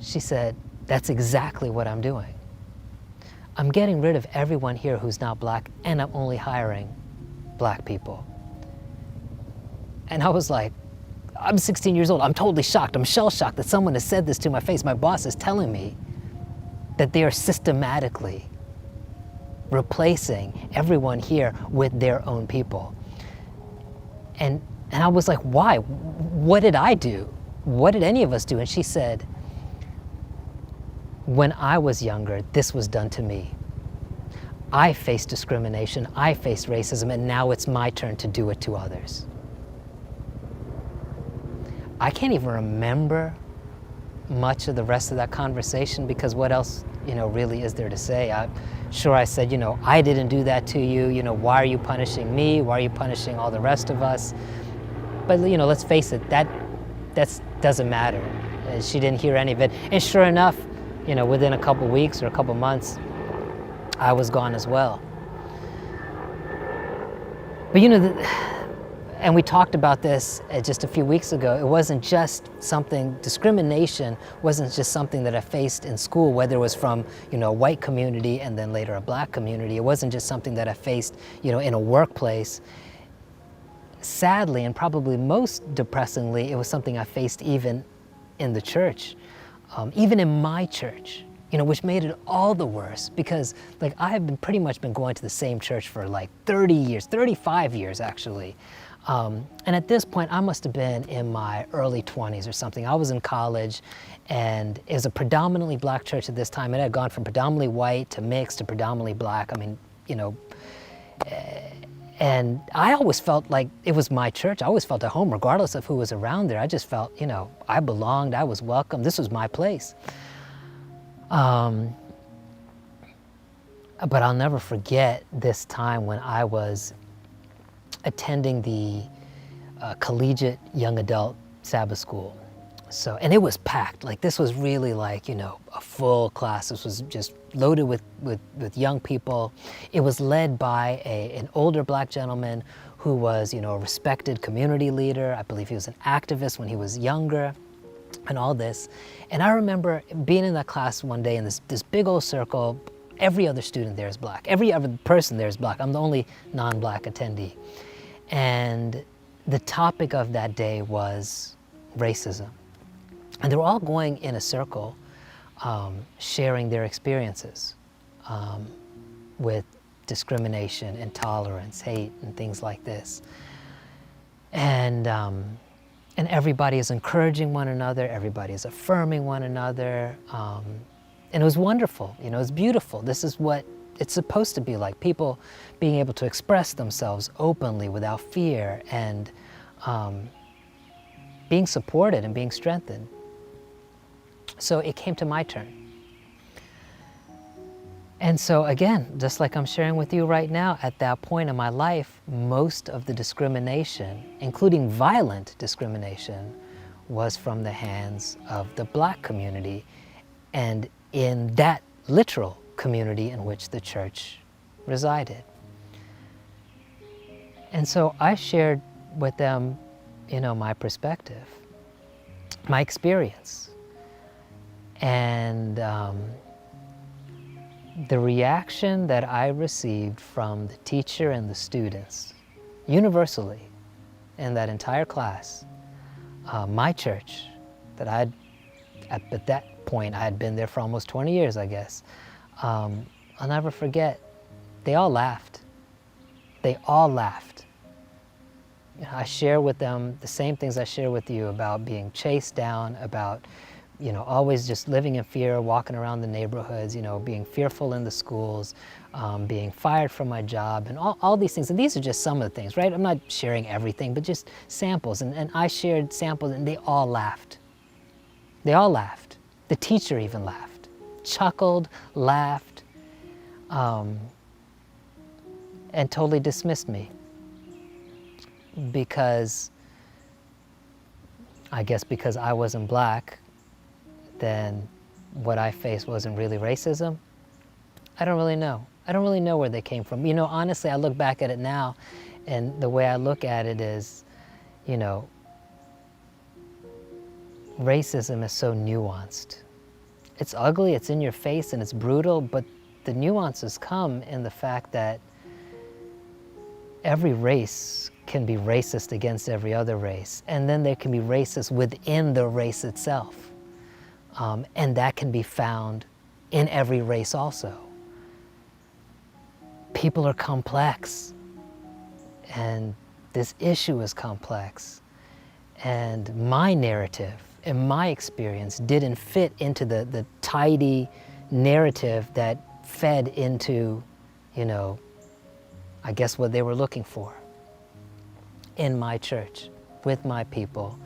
She said, that's exactly what I'm doing. I'm getting rid of everyone here who's not black, and I'm only hiring black people. And I was like, I'm 16 years old. I'm totally shocked. I'm shell-shocked that someone has said this to my face. My boss is telling me that they are systematically replacing everyone here with their own people. And I was like, why? What did I do? What did any of us do? And she said, when I was younger, this was done to me. I faced discrimination, I faced racism, and now it's my turn to do it to others. I can't even remember much of the rest of that conversation, because what else, you know, really is there to say? I'm sure I said, you know, I didn't do that to you. You know, why are you punishing me? Why are you punishing all the rest of us? But, you know, let's face it, that doesn't matter. She didn't hear any of it. And sure enough, you know, within a couple weeks or a couple months, I was gone as well. But, you know, and we talked about this just a few weeks ago. It wasn't just something, discrimination wasn't just something that I faced in school, whether it was from, you know, a white community and then later a black community. It wasn't just something that I faced, you know, in a workplace. Sadly, and probably most depressingly, it was something I faced even in the church, even in my church, you know, which made it all the worse, because, like, I have pretty much been going to the same church for like 30 years, 35 years actually. And at this point, I must have been in my early 20s or something. I was in college, and it was a predominantly black church at this time. It had gone from predominantly white to mixed to predominantly black. I mean, you know, and I always felt like it was my church. I always felt at home, regardless of who was around there. I just felt, you know, I belonged, I was welcome. This was my place. But I'll never forget this time when I was attending the collegiate young adult Sabbath school. So, and it was packed. Like, this was really like, you know, a full class. This was just loaded with young people. It was led by an older black gentleman who was, you know, a respected community leader. I believe he was an activist when he was younger. and all this. And I remember being in that class one day in this big old circle. Every other student there is black. Every other person there is black. I'm the only non-black attendee. And the topic of that day was racism. And they were all going in a circle, sharing their experiences with discrimination, intolerance, hate, and things like this. And everybody is encouraging one another, everybody is affirming one another. And it was wonderful, you know, it's beautiful. This is what it's supposed to be like, people being able to express themselves openly without fear, and being supported and being strengthened. So it came to my turn. And so again, just like I'm sharing with you right now, at that point in my life, most of the discrimination, including violent discrimination, was from the hands of the black community, and in that literal community in which the church resided. And so I shared with them, you know, my perspective, my experience. And the reaction that I received from the teacher and the students, universally, in that entire class, my church, that at that point, I had been there for almost 20 years, I guess. I'll never forget, they all laughed. They all laughed. You know, I share with them the same things I share with you about being chased down, about, you know, always just living in fear, walking around the neighborhoods, you know, being fearful in the schools, being fired from my job, and all these things. And these are just some of the things, right? I'm not sharing everything, but just samples. And I shared samples, and they all laughed. They all laughed. The teacher even laughed, chuckled, laughed, and totally dismissed me. Because, I guess because I wasn't black, then what I faced wasn't really racism. I don't really know. I don't really know where they came from. You know, honestly, I look back at it now, and the way I look at it is, you know, racism is so nuanced. It's ugly, it's in your face, and it's brutal, but the nuances come in the fact that every race can be racist against every other race, and then there can be racist within the race itself. And that can be found in every race also. People are complex, and this issue is complex. And my narrative and my experience didn't fit into the tidy narrative that fed into, you know, I guess what they were looking for in my church, with my people,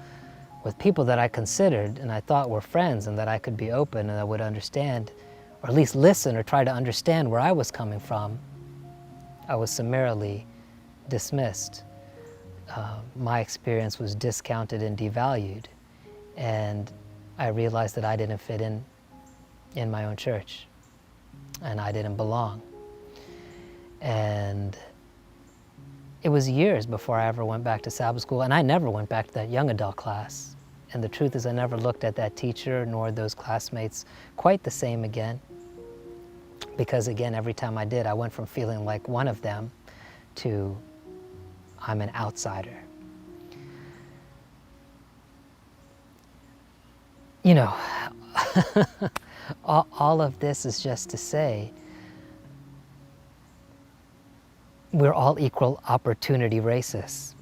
with people that I considered and I thought were friends and that I could be open and I would understand, or at least listen or try to understand where I was coming from. I was summarily dismissed. My experience was discounted and devalued, and I realized that I didn't fit in my own church, and I didn't belong. And it was years before I ever went back to Sabbath school, and I never went back to that young adult class. And the truth is, I never looked at that teacher nor those classmates quite the same again. Because again, every time I did, I went from feeling like one of them to I'm an outsider. You know, all of this is just to say, we're all equal opportunity racists.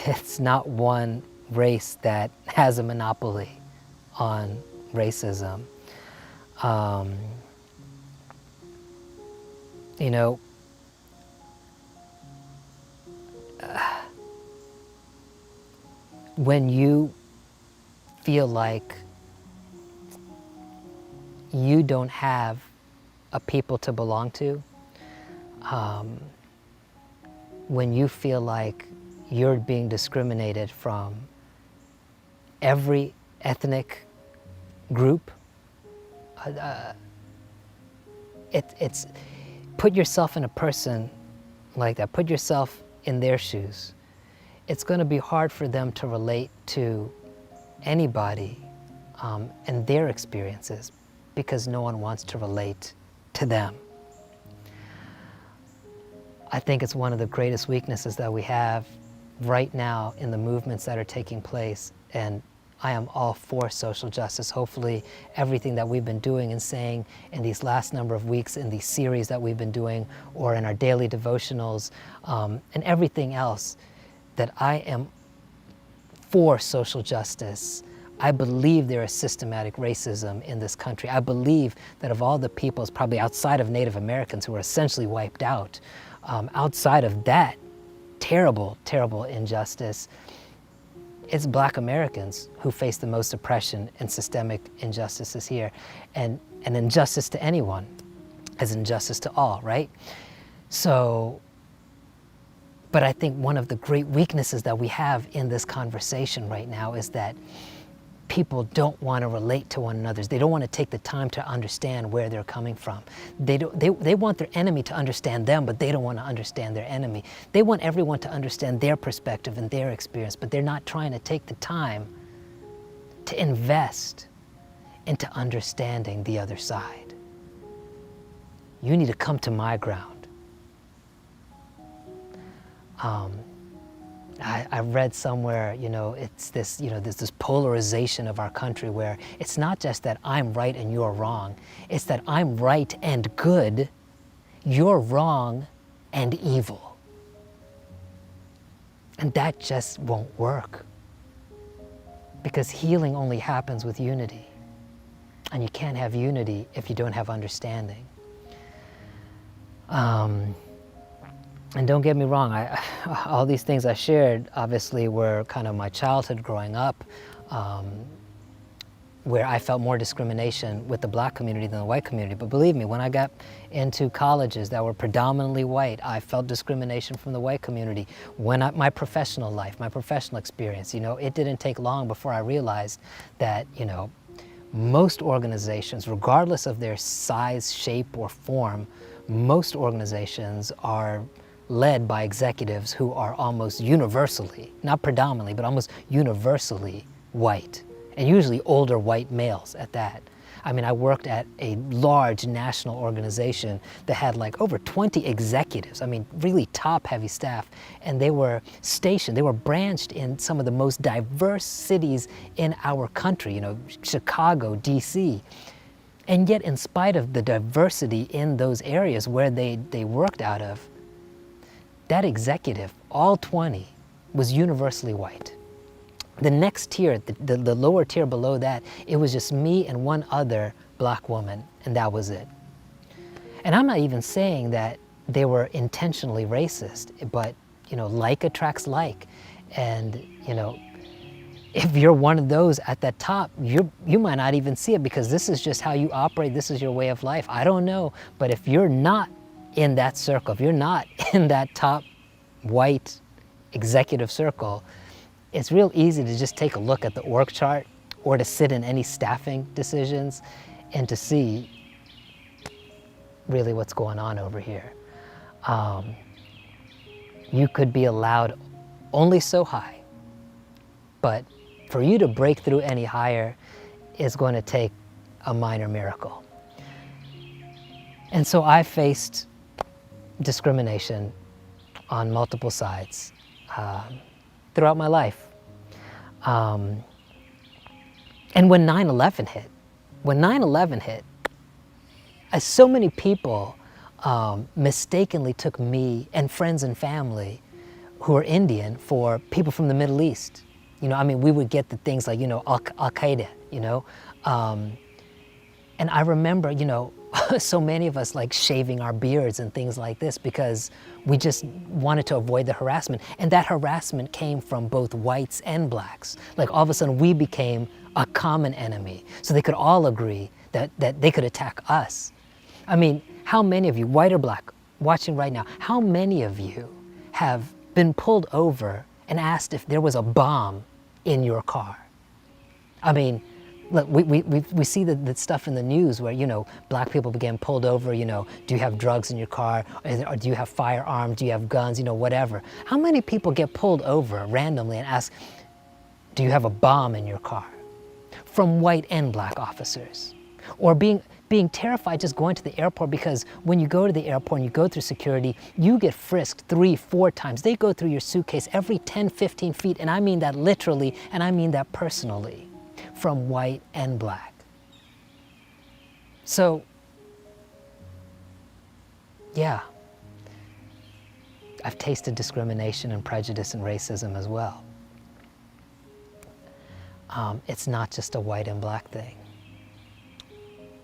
It's not one race that has a monopoly on racism. You know, when you feel like you don't have a people to belong to, when you feel like you're being discriminated from every ethnic group, it's put yourself in a person like that, put yourself in their shoes. It's going to be hard for them to relate to anybody and their experiences because no one wants to relate to them. I think it's one of the greatest weaknesses that we have right now in the movements that are taking place, and I am all for social justice. Hopefully everything that we've been doing and saying in these last number of weeks, in these series that we've been doing, or in our daily devotionals, and everything else, that I am for social justice. I believe there is systematic racism in this country. I believe that of all the peoples, probably outside of Native Americans who were essentially wiped out, outside of that terrible, terrible injustice, it's Black Americans who face the most oppression and systemic injustices here. And injustice to anyone is injustice to all, right? So, but I think one of the great weaknesses that we have in this conversation right now is that people don't want to relate to one another. They don't want to take the time to understand where they're coming from. They want their enemy to understand them, but they don't want to understand their enemy. They want everyone to understand their perspective and their experience, but they're not trying to take the time to invest into understanding the other side. You need to come to my ground. I read somewhere, it's this, there's this polarization of our country where it's not just that I'm right and you're wrong. It's that I'm right and good, you're wrong and evil. And that just won't work. Because healing only happens with unity. And you can't have unity if you don't have understanding. And don't get me wrong, all these things I shared obviously were kind of my childhood growing up, where I felt more discrimination with the Black community than the white community. But believe me, when I got into colleges that were predominantly white, I felt discrimination from the white community. My professional life, my professional experience, it didn't take long before I realized that, most organizations, regardless of their size, shape, or form, most organizations are led by executives who are almost universally, not predominantly, but almost universally white, and usually older white males at that. I mean, I worked at a large national organization that had like over 20 executives, I mean, really top heavy staff, and they were stationed, they were branched in some of the most diverse cities in our country, Chicago, DC. And yet, in spite of the diversity in those areas where they worked out of, that executive, all 20, was universally white. The next tier, the lower tier below that, it was just me and one other Black woman, and that was it. And I'm not even saying that they were intentionally racist, but, like attracts like. And, if you're one of those at that top, you might not even see it because this is just how you operate, this is your way of life. I don't know, but if you're not in that circle, if you're not in that top white executive circle, it's real easy to just take a look at the org chart or to sit in any staffing decisions and to see really what's going on over here. You could be allowed only so high, but for you to break through any higher is going to take a minor miracle. And so I faced discrimination on multiple sides throughout my life. And when 9/11 hit, so many people mistakenly took me and friends and family who are Indian for people from the Middle East. We would get the things like, Al-Qaeda, and I remember, so many of us like shaving our beards and things like this because we just wanted to avoid the harassment. And that harassment came from both whites and Blacks. Like all of a sudden we became a common enemy. So they could all agree that they could attack us. I mean, how many of you, white or Black, watching right now, how many of you have been pulled over and asked if there was a bomb in your car? I mean, look, we see the stuff in the news where, Black people began pulled over, do you have drugs in your car? Or do you have firearms? Do you have guns? Whatever. How many people get pulled over randomly and ask, do you have a bomb in your car? from white and black officers. Or being terrified just going to the airport, because when you go to the airport and you go through security, you get frisked 3-4 times. They go through your suitcase every 10-15 feet, and I mean that literally, and I mean that personally, from white and black. So, yeah, I've tasted discrimination and prejudice and racism as well. It's not just a white and black thing.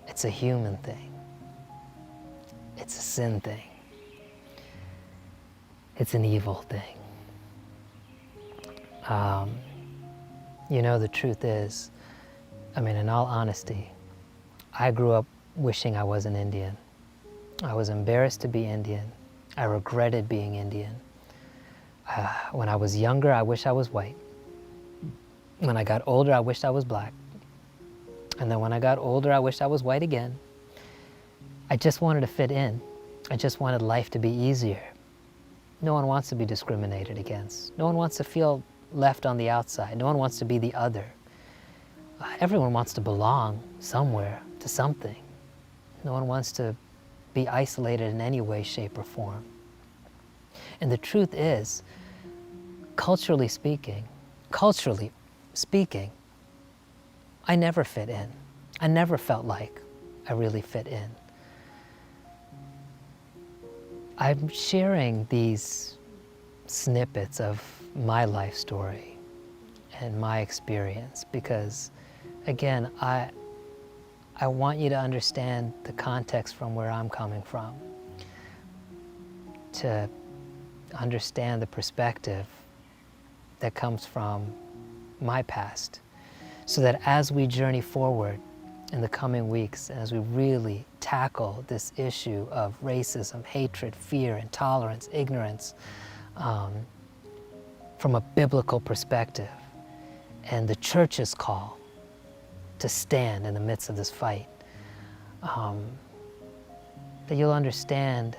It's a human thing. It's a sin thing. It's an evil thing. You know, the truth is, I mean, in all honesty, I grew up wishing I wasn't Indian. I was embarrassed to be Indian. I regretted being Indian. When I was younger, I wish I was white. When I got older, I wished I was black. And then when I got older, I wished I was white again. I just wanted to fit in. I just wanted life to be easier. No one wants to be discriminated against. No one wants to feel left on the outside. No one wants to be the other. Everyone wants to belong somewhere to something. No one wants to be isolated in any way, shape, or form. And the truth is, culturally speaking, I never fit in. I never felt like I really fit in. I'm sharing these snippets of my life story and my experience because, again, I want you to understand the context from where I'm coming from, to understand the perspective that comes from my past, so that as we journey forward in the coming weeks, as we really tackle this issue of racism, hatred, fear, intolerance, ignorance, from a biblical perspective, and the church's call to stand in the midst of this fight, that you'll understand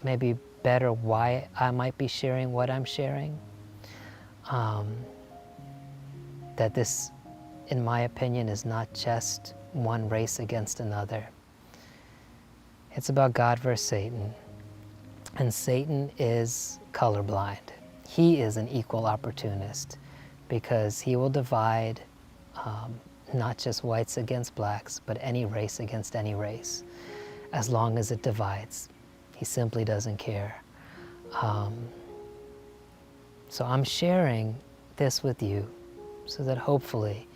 maybe better why I might be sharing what I'm sharing. That this, in my opinion, is not just one race against another. It's about God versus Satan. And Satan is colorblind. He is an equal opportunist because he will divide not just whites against blacks, but any race against any race, as long as it divides. He simply doesn't care. So I'm sharing this with you so that hopefully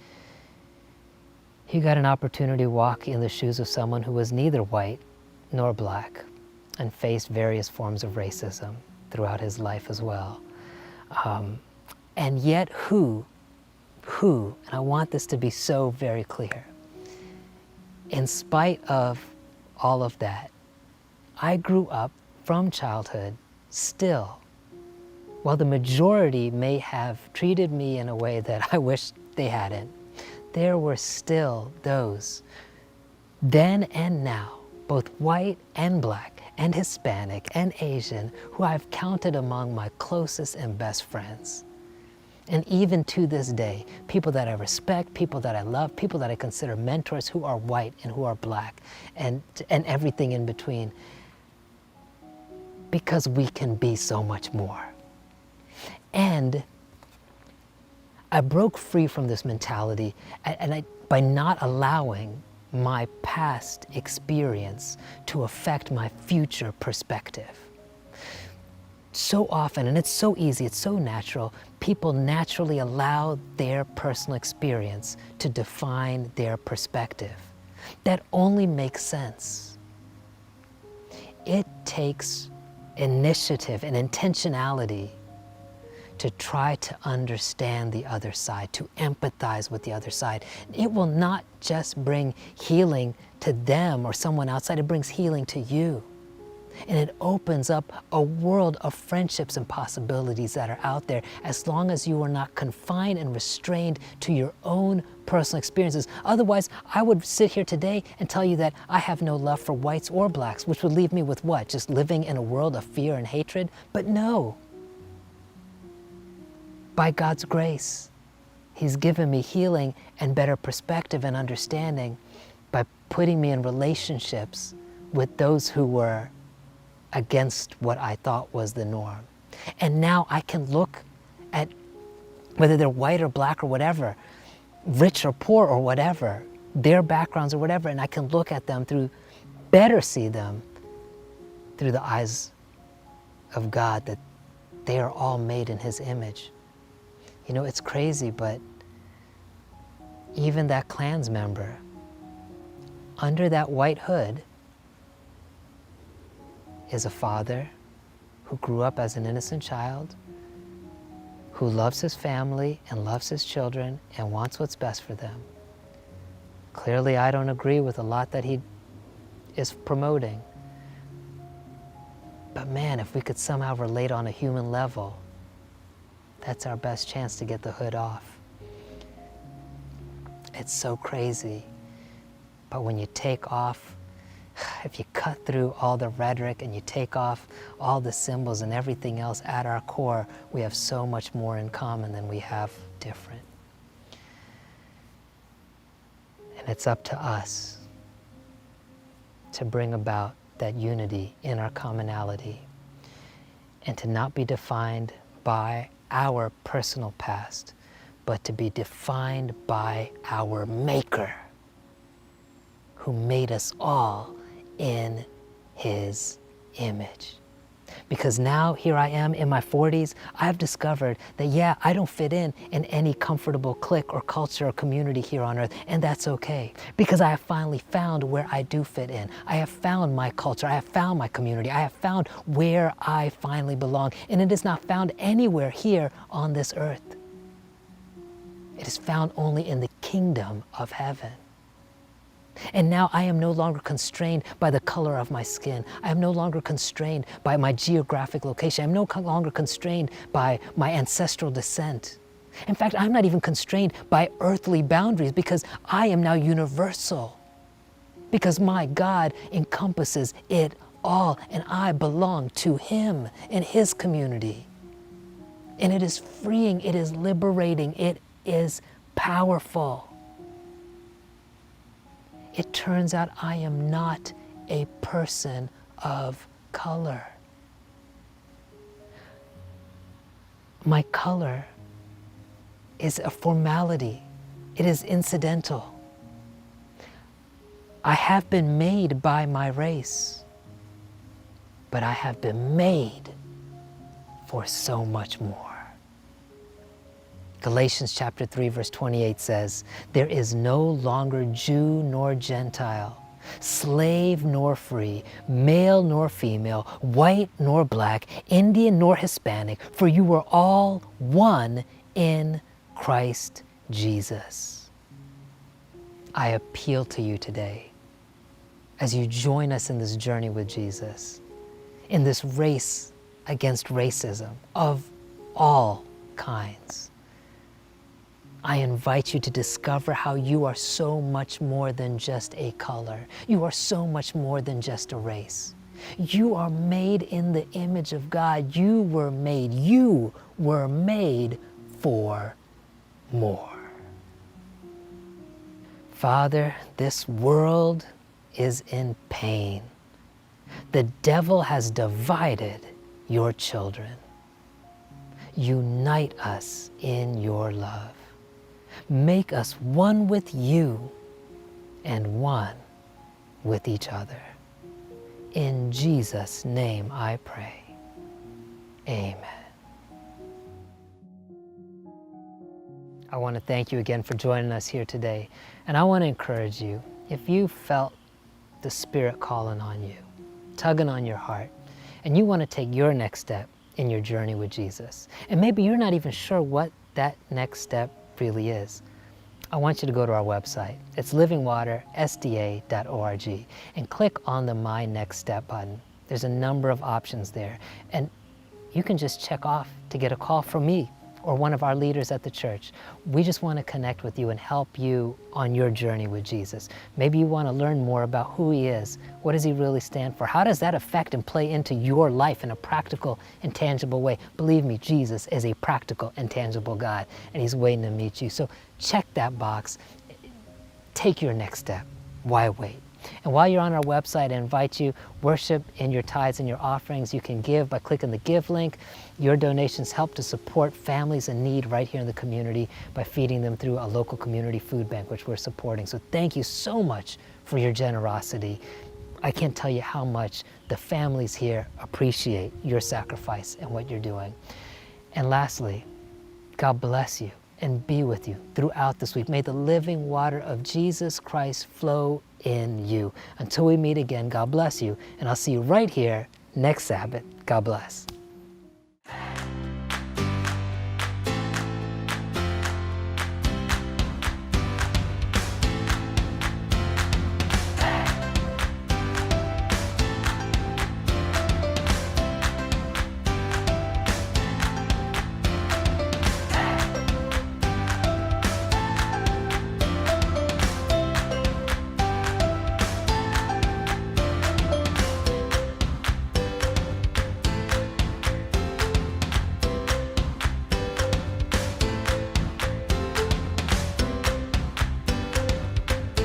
you got an opportunity to walk in the shoes of someone who was neither white nor black and faced various forms of racism throughout his life as well. And yet who, and I want this to be so very clear, in spite of all of that, I grew up from childhood still, while the majority may have treated me in a way that I wish they hadn't, there were still those, then and now, both white and black and Hispanic and Asian, who I've counted among my closest and best friends. And even to this day, people that I respect, people that I love, people that I consider mentors who are white and who are black and everything in between, because we can be so much more. And I broke free from this mentality by not allowing my past experience to affect my future perspective. So often, and it's so easy, it's so natural, people naturally allow their personal experience to define their perspective. That only makes sense. It takes initiative and intentionality to try to understand the other side, to empathize with the other side. It will not just bring healing to them or someone outside, it brings healing to you. And it opens up a world of friendships and possibilities that are out there, as long as you are not confined and restrained to your own personal experiences. Otherwise, I would sit here today and tell you that I have no love for whites or blacks, which would leave me with what? Just living in a world of fear and hatred? But no. By God's grace, He's given me healing and better perspective and understanding by putting me in relationships with those who were against what I thought was the norm. And now I can look at whether they're white or black or whatever, rich or poor or whatever, their backgrounds or whatever, and I can look at them better see them through the eyes of God, that they are all made in His image. You know, it's crazy, but even that Klans member, under that white hood, is a father who grew up as an innocent child, who loves his family and loves his children and wants what's best for them. Clearly, I don't agree with a lot that he is promoting. But man, if we could somehow relate on a human level, that's our best chance to get the hood off. It's so crazy. But when you take off, if you cut through all the rhetoric and you take off all the symbols and everything else, at our core, we have so much more in common than we have different. And it's up to us to bring about that unity in our commonality and to not be defined by our personal past, but to be defined by our Maker, who made us all in His image. Because now, here I am in my 40s, I've discovered that, yeah, I don't fit in any comfortable clique or culture or community here on earth, and that's okay. Because I have finally found where I do fit in. I have found my culture, I have found my community, I have found where I finally belong, and it is not found anywhere here on this earth. It is found only in the kingdom of heaven. And now I am no longer constrained by the color of my skin. I am no longer constrained by my geographic location. I'm no longer constrained by my ancestral descent. In fact, I'm not even constrained by earthly boundaries, because I am now universal. Because my God encompasses it all, and I belong to Him and His community. And it is freeing, it is liberating, it is powerful. It turns out I am not a person of color. My color is a formality. It is incidental. I have been made by my race, but I have been made for so much more. Galatians chapter 3 verse 28 says, "There is no longer Jew nor Gentile, slave nor free, male nor female, white nor black, Indian nor Hispanic, for you are all one in Christ Jesus." I appeal to you today, as you join us in this journey with Jesus, in this race against racism of all kinds. I invite you to discover how you are so much more than just a color. You are so much more than just a race. You are made in the image of God. You were made for more. Father, this world is in pain. The devil has divided your children. Unite us in your love. Make us one with you and one with each other. In Jesus' name I pray. Amen. I want to thank you again for joining us here today. And I want to encourage you, if you felt the Spirit calling on you, tugging on your heart, and you want to take your next step in your journey with Jesus, and maybe you're not even sure what that next step really is, I want you to go to our website. It's livingwatersda.org, and click on the My Next Step button. There's a number of options there, and you can just check off to get a call from me or one of our leaders at the church, we just want to connect with you and help you on your journey with Jesus. Maybe you want to learn more about who He is. What does He really stand for? How does that affect and play into your life in a practical and tangible way? Believe me, Jesus is a practical and tangible God, and He's waiting to meet you. So check that box. Take your next step. Why wait? And while you're on our website, I invite you, worship in your tithes and your offerings. You can give by clicking the Give link. Your donations help to support families in need right here in the community by feeding them through a local community food bank, which we're supporting. So thank you so much for your generosity. I can't tell you how much the families here appreciate your sacrifice and what you're doing. And lastly, God bless you and be with you throughout this week. May the living water of Jesus Christ flow in you. Until we meet again, God bless you, and I'll see you right here next Sabbath. God bless.